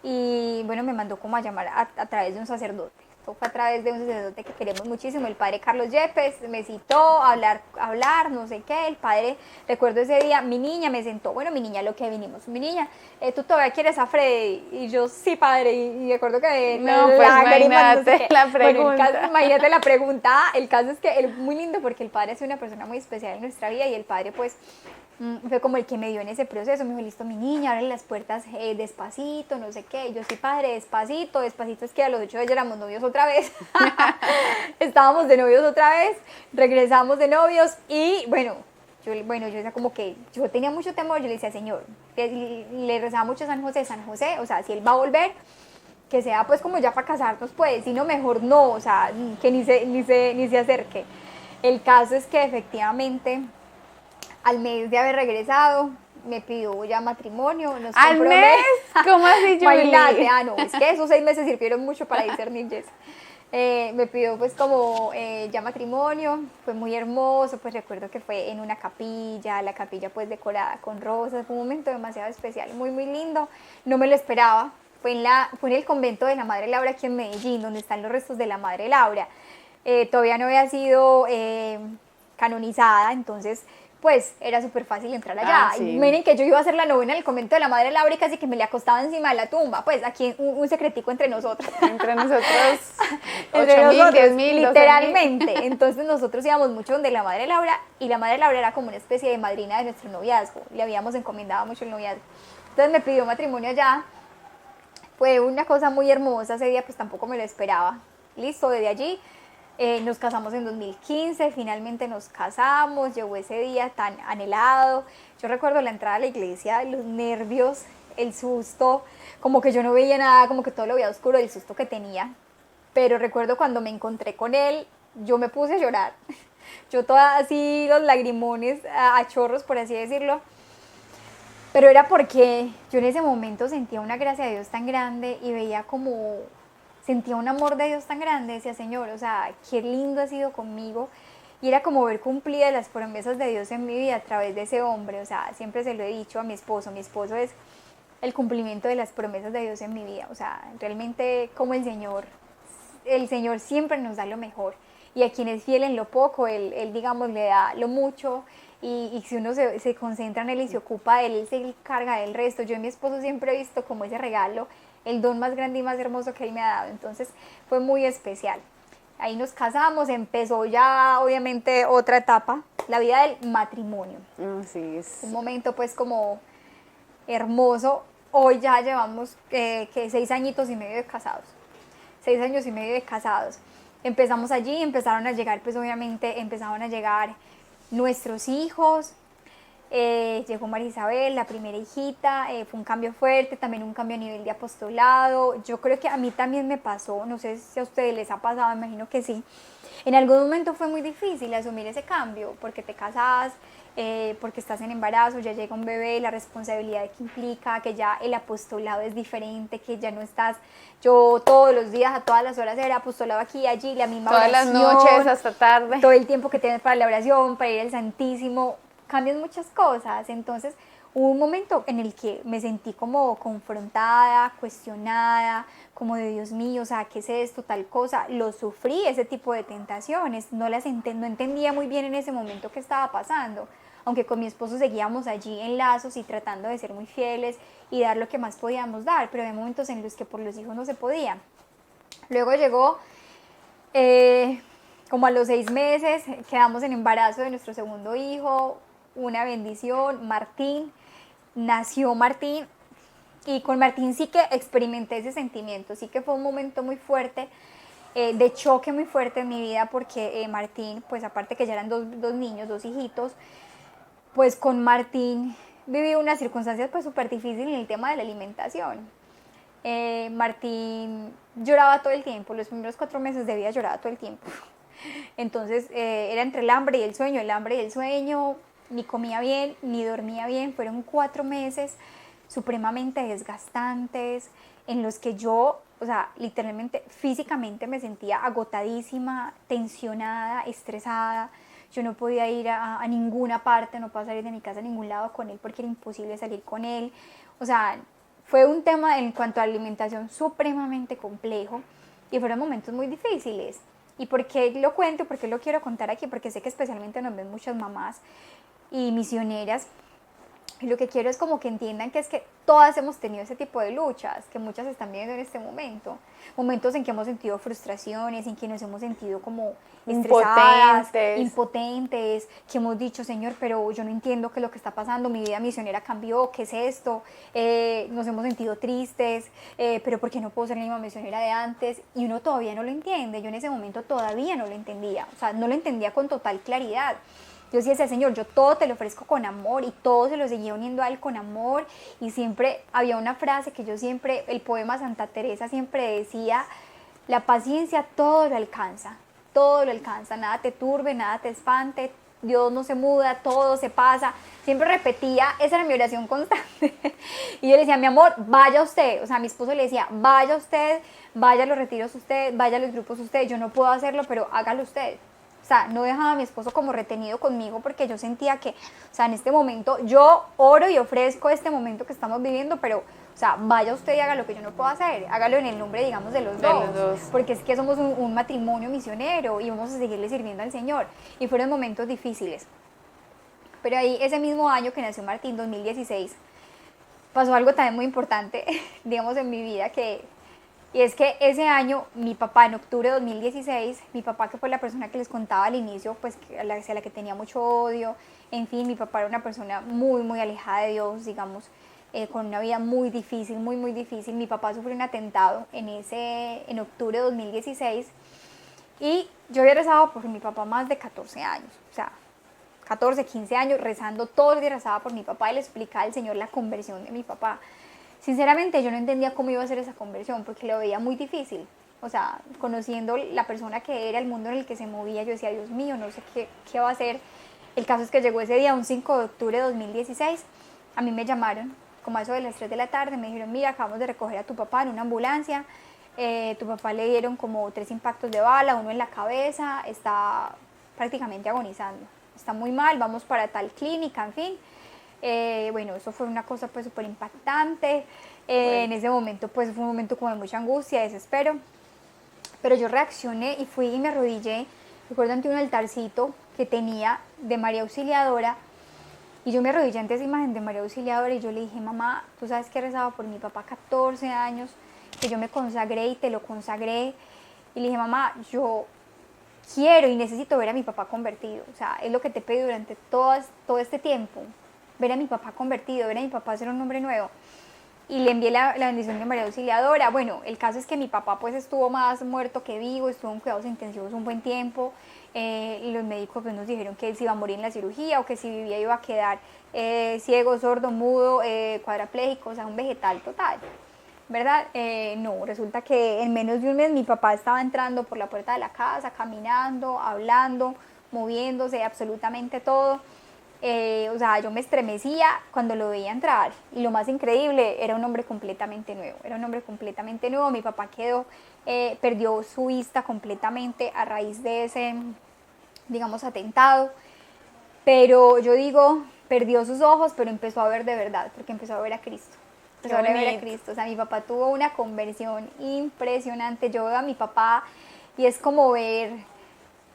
Speaker 2: y bueno, me mandó como a llamar a través de un sacerdote. Fue a través de un sacerdote que queremos muchísimo, el padre Carlos Yepes, me citó a hablar, no sé qué, el padre, recuerdo ese día, mi niña me sentó, bueno, mi niña, lo que vinimos, mi niña, ¿tú todavía quieres a Freddy? Y yo, sí, padre, y recuerdo que...
Speaker 1: No, pues imagínate la pregunta.
Speaker 2: Bueno, imagínate la pregunta, el caso es que es muy lindo porque el padre es una persona muy especial en nuestra vida y el padre pues... fue como el que me dio en ese proceso, me dijo, listo mi niña, abre las puertas despacito, no sé qué, y yo sí padre, despacito, despacito, es que a los 8 ya éramos novios otra vez, estábamos de novios otra vez, regresamos de novios y bueno, yo decía como que, yo tenía mucho temor, yo le decía, Señor, le rezaba mucho a San José, o sea, si él va a volver, que sea pues como ya para casarnos pues, si no mejor no, o sea, que ni se acerque. El caso es que efectivamente... Al mes de haber regresado, me pidió ya matrimonio.
Speaker 1: ¿Al mes? ¿Cómo así, Julie?
Speaker 2: No, es que esos 6 meses sirvieron mucho para discernir Jess. Me pidió pues como ya matrimonio, fue muy hermoso, pues recuerdo que fue en una capilla, la capilla pues decorada con rosas, fue un momento demasiado especial, muy muy lindo, no me lo esperaba, fue en el convento de la Madre Laura aquí en Medellín, donde están los restos de la Madre Laura, todavía no había sido canonizada, entonces... pues era súper fácil entrar allá.
Speaker 1: Sí.
Speaker 2: Y miren que yo iba a hacer la novena en el convento de la Madre Laura y casi que me le acostaba encima de la tumba. Pues aquí un secretico entre nosotros.
Speaker 1: Entre nosotros,
Speaker 2: entre
Speaker 1: 8.000,
Speaker 2: nosotros,
Speaker 1: 10.000,
Speaker 2: literalmente. Entonces nosotros íbamos mucho donde la Madre Laura y la Madre Laura era como una especie de madrina de nuestro noviazgo. Le habíamos encomendado mucho el noviazgo. Entonces me pidió matrimonio allá. Fue una cosa muy hermosa. Ese día pues tampoco me lo esperaba. Listo, desde allí. Nos casamos en 2015, finalmente nos casamos, llegó ese día tan anhelado. Yo recuerdo la entrada a la iglesia, los nervios, el susto, como que yo no veía nada, como que todo lo veía oscuro, el susto que tenía. Pero recuerdo cuando me encontré con él, yo me puse a llorar. Yo toda así, los lagrimones a chorros, por así decirlo. Pero era porque yo en ese momento sentía una gracia de Dios tan grande y veía como... sentía un amor de Dios tan grande, decía, Señor, o sea, qué lindo ha sido conmigo. Y era como ver cumplidas las promesas de Dios en mi vida a través de ese hombre. O sea, siempre se lo he dicho a mi esposo es el cumplimiento de las promesas de Dios en mi vida. O sea, realmente como el Señor siempre nos da lo mejor. Y a quien es fiel en lo poco, él digamos, le da lo mucho. Y si uno se concentra en Él y se ocupa de Él se encarga del resto. Yo y mi esposo siempre he visto como ese regalo, el don más grande y más hermoso que Él me ha dado. Entonces fue muy especial. Ahí nos casamos, empezó ya obviamente otra etapa, la vida del matrimonio.
Speaker 1: Sí, es...
Speaker 2: un momento pues como hermoso. Hoy ya llevamos 6 añitos y medio de casados. 6 años y medio de casados. Empezamos allí, empezaron a llegar pues obviamente, empezaron a llegar nuestros hijos. Llegó María Isabel, la primera hijita, fue un cambio fuerte, también un cambio a nivel de apostolado. Yo creo que a mí también me pasó, no sé si a ustedes les ha pasado, me imagino que sí. En algún momento fue muy difícil asumir ese cambio, porque te casas, porque estás en embarazo, ya llega un bebé, la responsabilidad que implica, que ya el apostolado es diferente, que ya no estás, yo todos los días, a todas las horas era apostolado aquí, allí, la misma
Speaker 1: todas
Speaker 2: oración,
Speaker 1: las noches hasta tarde.
Speaker 2: todo el tiempo que tienes para la oración, para ir al Santísimo, cambian muchas cosas. Entonces Hubo un momento en el que me sentí como confrontada, cuestionada, como de Dios mío, o sea, ¿qué es esto, tal cosa? Lo sufrí, ese tipo de tentaciones, no entendía muy bien en ese momento qué estaba pasando, aunque con mi esposo seguíamos allí en lazos y tratando de ser muy fieles y dar lo que más podíamos dar, pero había momentos en los que por los hijos no se podía. Luego llegó, como a los 6 meses, quedamos en embarazo de nuestro segundo hijo, una bendición, Martín. Nació Martín y con Martín sí que experimenté ese sentimiento, sí que fue un momento muy fuerte, de choque muy fuerte en mi vida porque Martín, pues aparte que ya eran dos niños, dos hijitos, pues con Martín viví unas circunstancias pues súper difíciles en el tema de la alimentación. Martín lloraba todo el tiempo, los primeros 4 meses de vida lloraba todo el tiempo. Entonces era entre el hambre y el hambre y el sueño, ni comía bien, ni dormía bien. Fueron 4 meses supremamente desgastantes en los que yo, o sea, literalmente físicamente me sentía agotadísima, tensionada, estresada. Yo no podía ir a ninguna parte, no podía salir de mi casa a ningún lado con él porque era imposible salir con él. O sea, fue un tema en cuanto a alimentación supremamente complejo y fueron momentos muy difíciles. ¿Y por qué lo cuento? ¿Por qué lo quiero contar aquí? Porque sé que especialmente nos ven muchas mamás y misioneras. Y lo que quiero es como que entiendan que es que todas hemos tenido ese tipo de luchas, que muchas están viviendo en este momento. Momentos en que hemos sentido frustraciones, en que nos hemos sentido como estresadas, impotentes, que hemos dicho, Señor, pero yo no entiendo qué es lo que está pasando, mi vida misionera cambió, ¿qué es esto? Nos hemos sentido tristes, pero ¿por qué no puedo ser la misma misionera de antes? Y uno todavía no lo entiende, yo en ese momento todavía no lo entendía, o sea, no lo entendía con total claridad. Yo sí decía, Señor, yo todo te lo ofrezco con amor y todo se lo seguía uniendo a Él con amor. Y siempre había una frase que yo siempre, el poema Santa Teresa siempre decía, la paciencia todo lo alcanza, nada te turbe, nada te espante, Dios no se muda, todo se pasa. Siempre repetía, esa era mi oración constante. Y yo le decía, mi amor, vaya usted. O sea, a mi esposo le decía, vaya usted, vaya a los retiros usted, vaya a los grupos usted. Yo no puedo hacerlo, pero hágalo usted. O sea, no dejaba a mi esposo como retenido conmigo porque yo sentía que, o sea, en este momento yo oro y ofrezco este momento que estamos viviendo, pero, o sea, vaya usted y haga lo que yo no puedo hacer, hágalo en el nombre, digamos, de los dos, porque es que somos un matrimonio misionero y vamos a seguirle sirviendo al Señor. Y fueron momentos difíciles. Pero ahí, ese mismo año que nació Martín, 2016, pasó algo también muy importante, digamos, en mi vida y es que ese año, mi papá, en octubre de 2016, mi papá, que fue la persona que les contaba al inicio, pues hacia la que tenía mucho odio, en fin, mi papá era una persona muy, muy alejada de Dios, digamos, con una vida muy difícil, muy, muy difícil. Mi papá sufrió un atentado en octubre de 2016 y yo había rezado por mi papá más de 14 años, o sea, 14, 15 años, rezando todos los días, rezaba por mi papá y le explicaba al Señor la conversión de mi papá. Sinceramente yo no entendía cómo iba a ser esa conversión porque lo veía muy difícil. O sea, conociendo la persona que era, el mundo en el que se movía, yo decía, Dios mío, no sé qué va a hacer. El caso es que llegó ese día, un 5 de octubre de 2016, a mí me llamaron, como a eso de las 3 de la tarde, me dijeron, mira, acabamos de recoger a tu papá en una ambulancia, tu papá le dieron como 3 impactos de bala, uno en la cabeza, está prácticamente agonizando, está muy mal, vamos para tal clínica, en fin. Bueno, eso fue una cosa pues súper impactante. En ese momento pues fue un momento como de mucha angustia, desespero, pero yo reaccioné y fui y me arrodillé, recuerdo, ante un altarcito que tenía de María Auxiliadora, y yo me arrodillé ante esa imagen de María Auxiliadora y yo le dije, mamá, tú sabes que he rezado por mi papá 14 años, que yo me consagré y te lo consagré, y le dije, mamá, yo quiero y necesito ver a mi papá convertido, o sea, es lo que te he pedido durante todo este tiempo, ver a mi papá convertido, ver a mi papá ser un hombre nuevo. Y le envié la bendición de María Auxiliadora. Bueno, el caso es que mi papá pues estuvo más muerto que vivo, estuvo en cuidados intensivos un buen tiempo, y los médicos pues nos dijeron que él se iba a morir en la cirugía o que si vivía iba a quedar ciego, sordo, mudo, cuadrapléjico, o sea, un vegetal total, ¿verdad? No, resulta que en menos de un mes mi papá estaba entrando por la puerta de la casa, caminando, hablando, moviéndose, absolutamente todo. O sea, yo me estremecía cuando lo veía entrar y lo más increíble, era un hombre completamente nuevo, mi papá perdió su vista completamente a raíz de ese, digamos, atentado, pero yo digo, perdió sus ojos, pero empezó a ver de verdad, porque empezó a ver a Cristo. Empezó a ver a Cristo. O sea, mi papá tuvo una conversión impresionante. Yo veo a mi papá y es como ver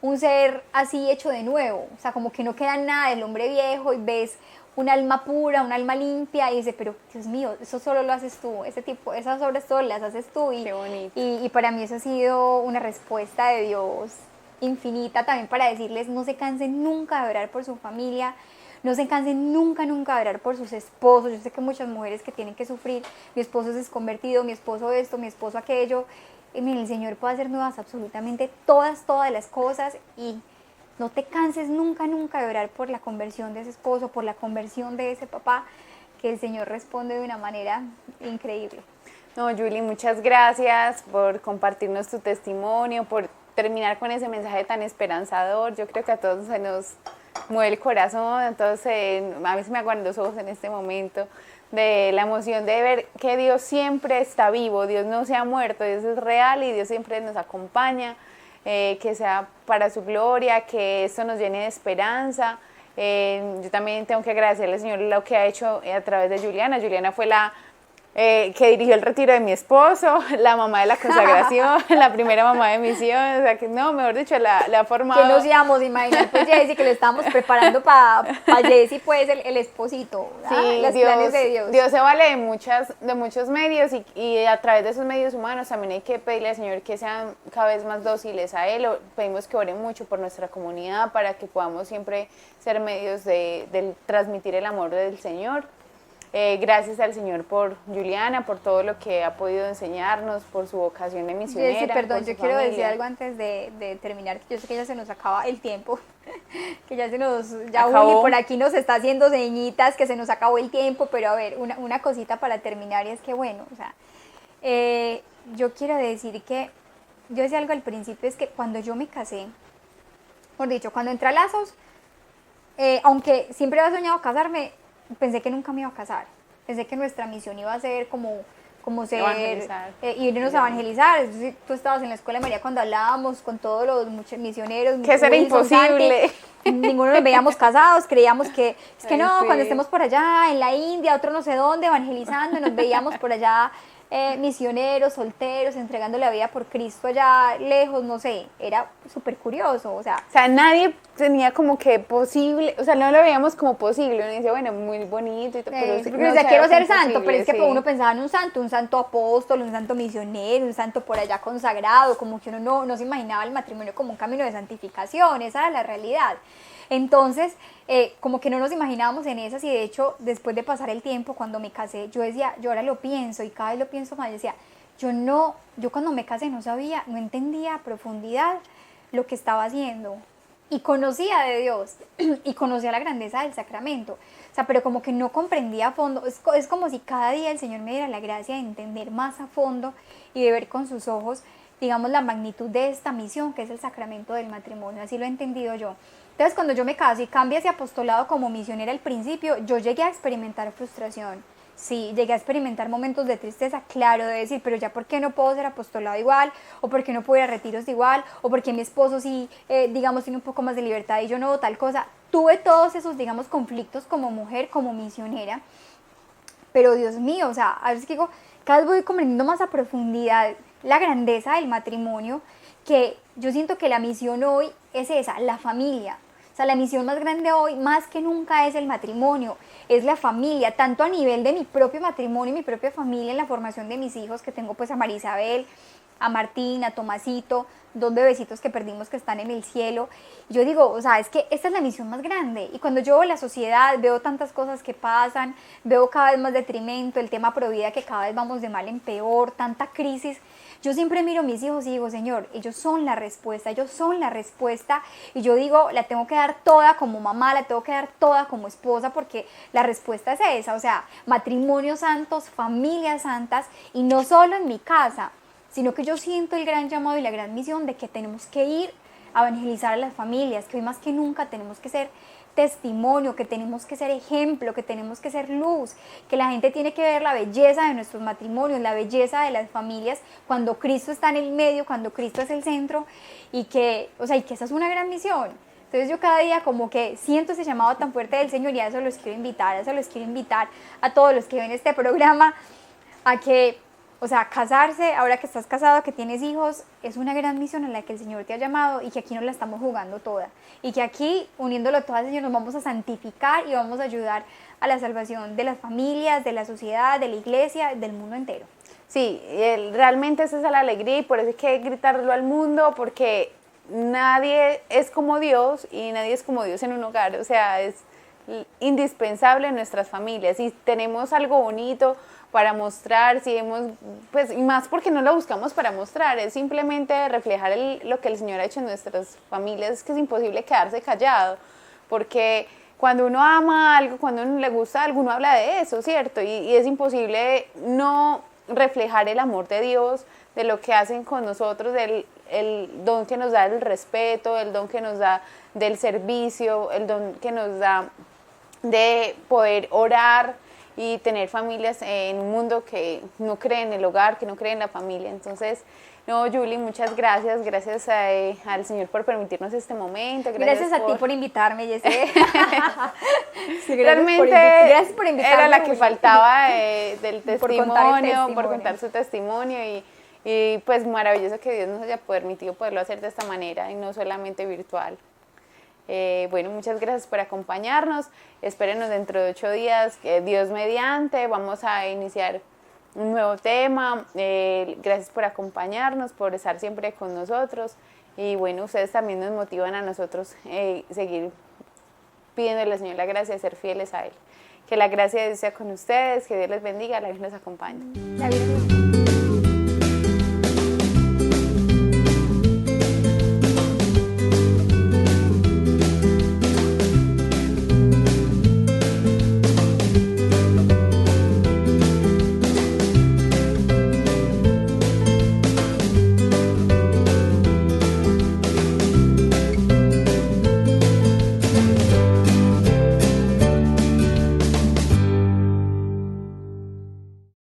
Speaker 2: un ser así hecho de nuevo. O sea, como que no queda nada del hombre viejo y ves un alma pura, un alma limpia y dice, pero Dios mío, eso solo lo haces tú, ese tipo, esas obras solo las haces tú.
Speaker 1: Qué bonito.
Speaker 2: Y para mí eso ha sido una respuesta de Dios infinita también para decirles, no se cansen nunca de orar por su familia, no se cansen nunca, nunca de orar por sus esposos. Yo sé que muchas mujeres que tienen que sufrir, mi esposo es desconvertido, mi esposo esto, mi esposo aquello, y miren, el Señor puede hacer nuevas absolutamente todas las cosas y no te canses nunca, nunca de orar por la conversión de ese esposo, por la conversión de ese papá, que el Señor responde de una manera increíble.
Speaker 1: No, Julie, muchas gracias por compartirnos tu testimonio, por terminar con ese mensaje tan esperanzador. Yo creo que a todos se nos mueve el corazón, a todos a mí se me aguan los ojos en este momento de la emoción de ver que Dios siempre está vivo, Dios no se ha muerto, Dios es real y Dios siempre nos acompaña, que sea para su gloria, que esto nos llene de esperanza. Yo también tengo que agradecerle al Señor lo que ha hecho a través de Juliana. Juliana fue la que dirigió el retiro de mi esposo, la mamá de la consagración, la primera mamá de misión, o sea que no, mejor dicho, la ha formado.
Speaker 2: Que nos íbamos a imaginar, pues Jessy, que le estábamos preparando para Jessy, pues el esposito,
Speaker 1: sí,
Speaker 2: los planes de Dios.
Speaker 1: Dios se vale de muchos medios y a través de esos medios humanos también hay que pedirle al Señor que sean cada vez más dóciles a Él. Pedimos que oren mucho por nuestra comunidad para que podamos siempre ser medios de transmitir el amor del Señor. Gracias al Señor por Juliana, por todo lo que ha podido enseñarnos, por su vocación de misionera.
Speaker 2: Jessy, perdón,
Speaker 1: por
Speaker 2: yo
Speaker 1: su
Speaker 2: quiero
Speaker 1: familia.
Speaker 2: decir algo antes de terminar. Yo sé que ya se nos acaba el tiempo, que ya ya
Speaker 1: Acabó.
Speaker 2: Uli por aquí nos está haciendo ceñitas, que se nos acabó el tiempo, pero a ver, una cosita para terminar y es que bueno, o sea, yo quiero decir que, yo decía algo al principio, es que cuando yo me casé, por dicho, cuando entré a Lazos, aunque siempre había soñado casarme, pensé que nunca me iba a casar. Pensé que nuestra misión iba a ser como ser, irnos a evangelizar. Tú estabas en la escuela de María cuando hablábamos con todos los misioneros.
Speaker 1: Que eso era imposible.
Speaker 2: Ninguno nos veíamos casados, creíamos que es que no,
Speaker 1: Sí.
Speaker 2: cuando estemos por allá en la India, otro no sé dónde, evangelizando, nos veíamos por allá misioneros, solteros, entregando la vida por Cristo allá lejos, no sé, era súper curioso,
Speaker 1: O sea, nadie tenía como que posible, o sea, no lo veíamos como posible. Uno dice, bueno, muy bonito y todo, pero
Speaker 2: porque
Speaker 1: no
Speaker 2: decía,
Speaker 1: se
Speaker 2: quiero
Speaker 1: veía
Speaker 2: ser
Speaker 1: como
Speaker 2: santo, pero es que
Speaker 1: posible, sí.
Speaker 2: uno pensaba en un santo apóstol, un santo misionero, un santo por allá consagrado, como que uno no se imaginaba el matrimonio como un camino de santificación, esa era la realidad. Entonces, como que no nos imaginábamos en esas y de hecho, después de pasar el tiempo, cuando me casé, yo decía, yo ahora lo pienso y cada vez lo pienso más, yo decía, yo cuando me casé no sabía, no entendía a profundidad lo que estaba haciendo y conocía de Dios y conocía la grandeza del sacramento, o sea, pero como que no comprendía a fondo, es como si cada día el Señor me diera la gracia de entender más a fondo y de ver con sus ojos, digamos, la magnitud de esta misión que es el sacramento del matrimonio, así lo he entendido yo. Entonces, cuando yo me caso y cambio ese apostolado como misionera al principio, yo llegué a experimentar frustración. Sí, llegué a experimentar momentos de tristeza, claro, de decir, pero ya ¿por qué no puedo ser apostolado igual? ¿O por qué no puedo ir a retiros igual? ¿O por qué mi esposo sí, digamos, tiene un poco más de libertad y yo no, tal cosa? Tuve todos esos, digamos, conflictos como mujer, como misionera, pero Dios mío, o sea, a veces que digo, cada vez voy comprendiendo más a profundidad la grandeza del matrimonio, que yo siento que la misión hoy es esa, la familia. O sea, la misión más grande hoy, más que nunca, es el matrimonio, es la familia, tanto a nivel de mi propio matrimonio y mi propia familia, en la formación de mis hijos, que tengo pues a María Isabel, a Martín, a Tomasito, 2 bebecitos que perdimos que están en el cielo. Yo digo, o sea, es que esta es la misión más grande. Y cuando yo veo la sociedad, veo tantas cosas que pasan, veo cada vez más detrimento, el tema provida que cada vez vamos de mal en peor, tanta crisis. Yo siempre miro a mis hijos y digo, Señor, ellos son la respuesta, y yo digo, la tengo que dar toda como mamá, la tengo que dar toda como esposa, porque la respuesta es esa, o sea, matrimonios santos, familias santas, y no solo en mi casa, sino que yo siento el gran llamado y la gran misión de que tenemos que ir a evangelizar a las familias, que hoy más que nunca tenemos que ser testimonio, que tenemos que ser ejemplo, que tenemos que ser luz, que la gente tiene que ver la belleza de nuestros matrimonios, la belleza de las familias, cuando Cristo está en el medio, cuando Cristo es el centro, y que esa es una gran misión. Entonces yo cada día como que siento ese llamado tan fuerte del Señor y a eso los quiero invitar, a todos los que ven este programa a que, o sea, casarse, ahora que estás casado, que tienes hijos, es una gran misión en la que el Señor te ha llamado y que aquí nos la estamos jugando toda. Y que aquí, uniéndolo todo al Señor, nos vamos a santificar y vamos a ayudar a la salvación de las familias, de la sociedad, de la iglesia, del mundo entero.
Speaker 1: Sí, realmente esa es la alegría y por eso hay que gritarlo al mundo, porque nadie es como Dios y nadie es como Dios en un hogar, o sea, es indispensable en nuestras familias y tenemos algo bonito para mostrar, si hemos, pues, y más porque no lo buscamos para mostrar, es simplemente reflejar lo que el Señor ha hecho en nuestras familias. Es que es imposible quedarse callado, porque cuando uno ama algo, cuando uno le gusta algo, uno habla de eso, ¿cierto? Y es imposible no reflejar el amor de Dios, de lo que hacen con nosotros, el don que nos da del respeto, el don que nos da del servicio, el don que nos da de poder orar y tener familias en un mundo que no cree en el hogar, que no cree en la familia. Entonces, no, Julie, muchas gracias, gracias al Señor por permitirnos este momento.
Speaker 2: Gracias a ti por invitarme, Jessé.
Speaker 1: Sí, realmente
Speaker 2: gracias por invitarme.
Speaker 1: Era la que faltaba del testimonio, por contar su testimonio y pues maravilloso que Dios nos haya permitido poderlo hacer de esta manera y no solamente virtual. Bueno, muchas gracias por acompañarnos. Espérenos dentro de 8 días, Dios mediante, vamos a iniciar un nuevo tema. Gracias por acompañarnos, por estar siempre con nosotros. Y bueno, ustedes también nos motivan a nosotros seguir pidiéndole al Señor la gracia de ser fieles a Él. Que la gracia de Dios sea con ustedes, que Dios les bendiga, la Virgen los acompañe.
Speaker 2: La Virgen.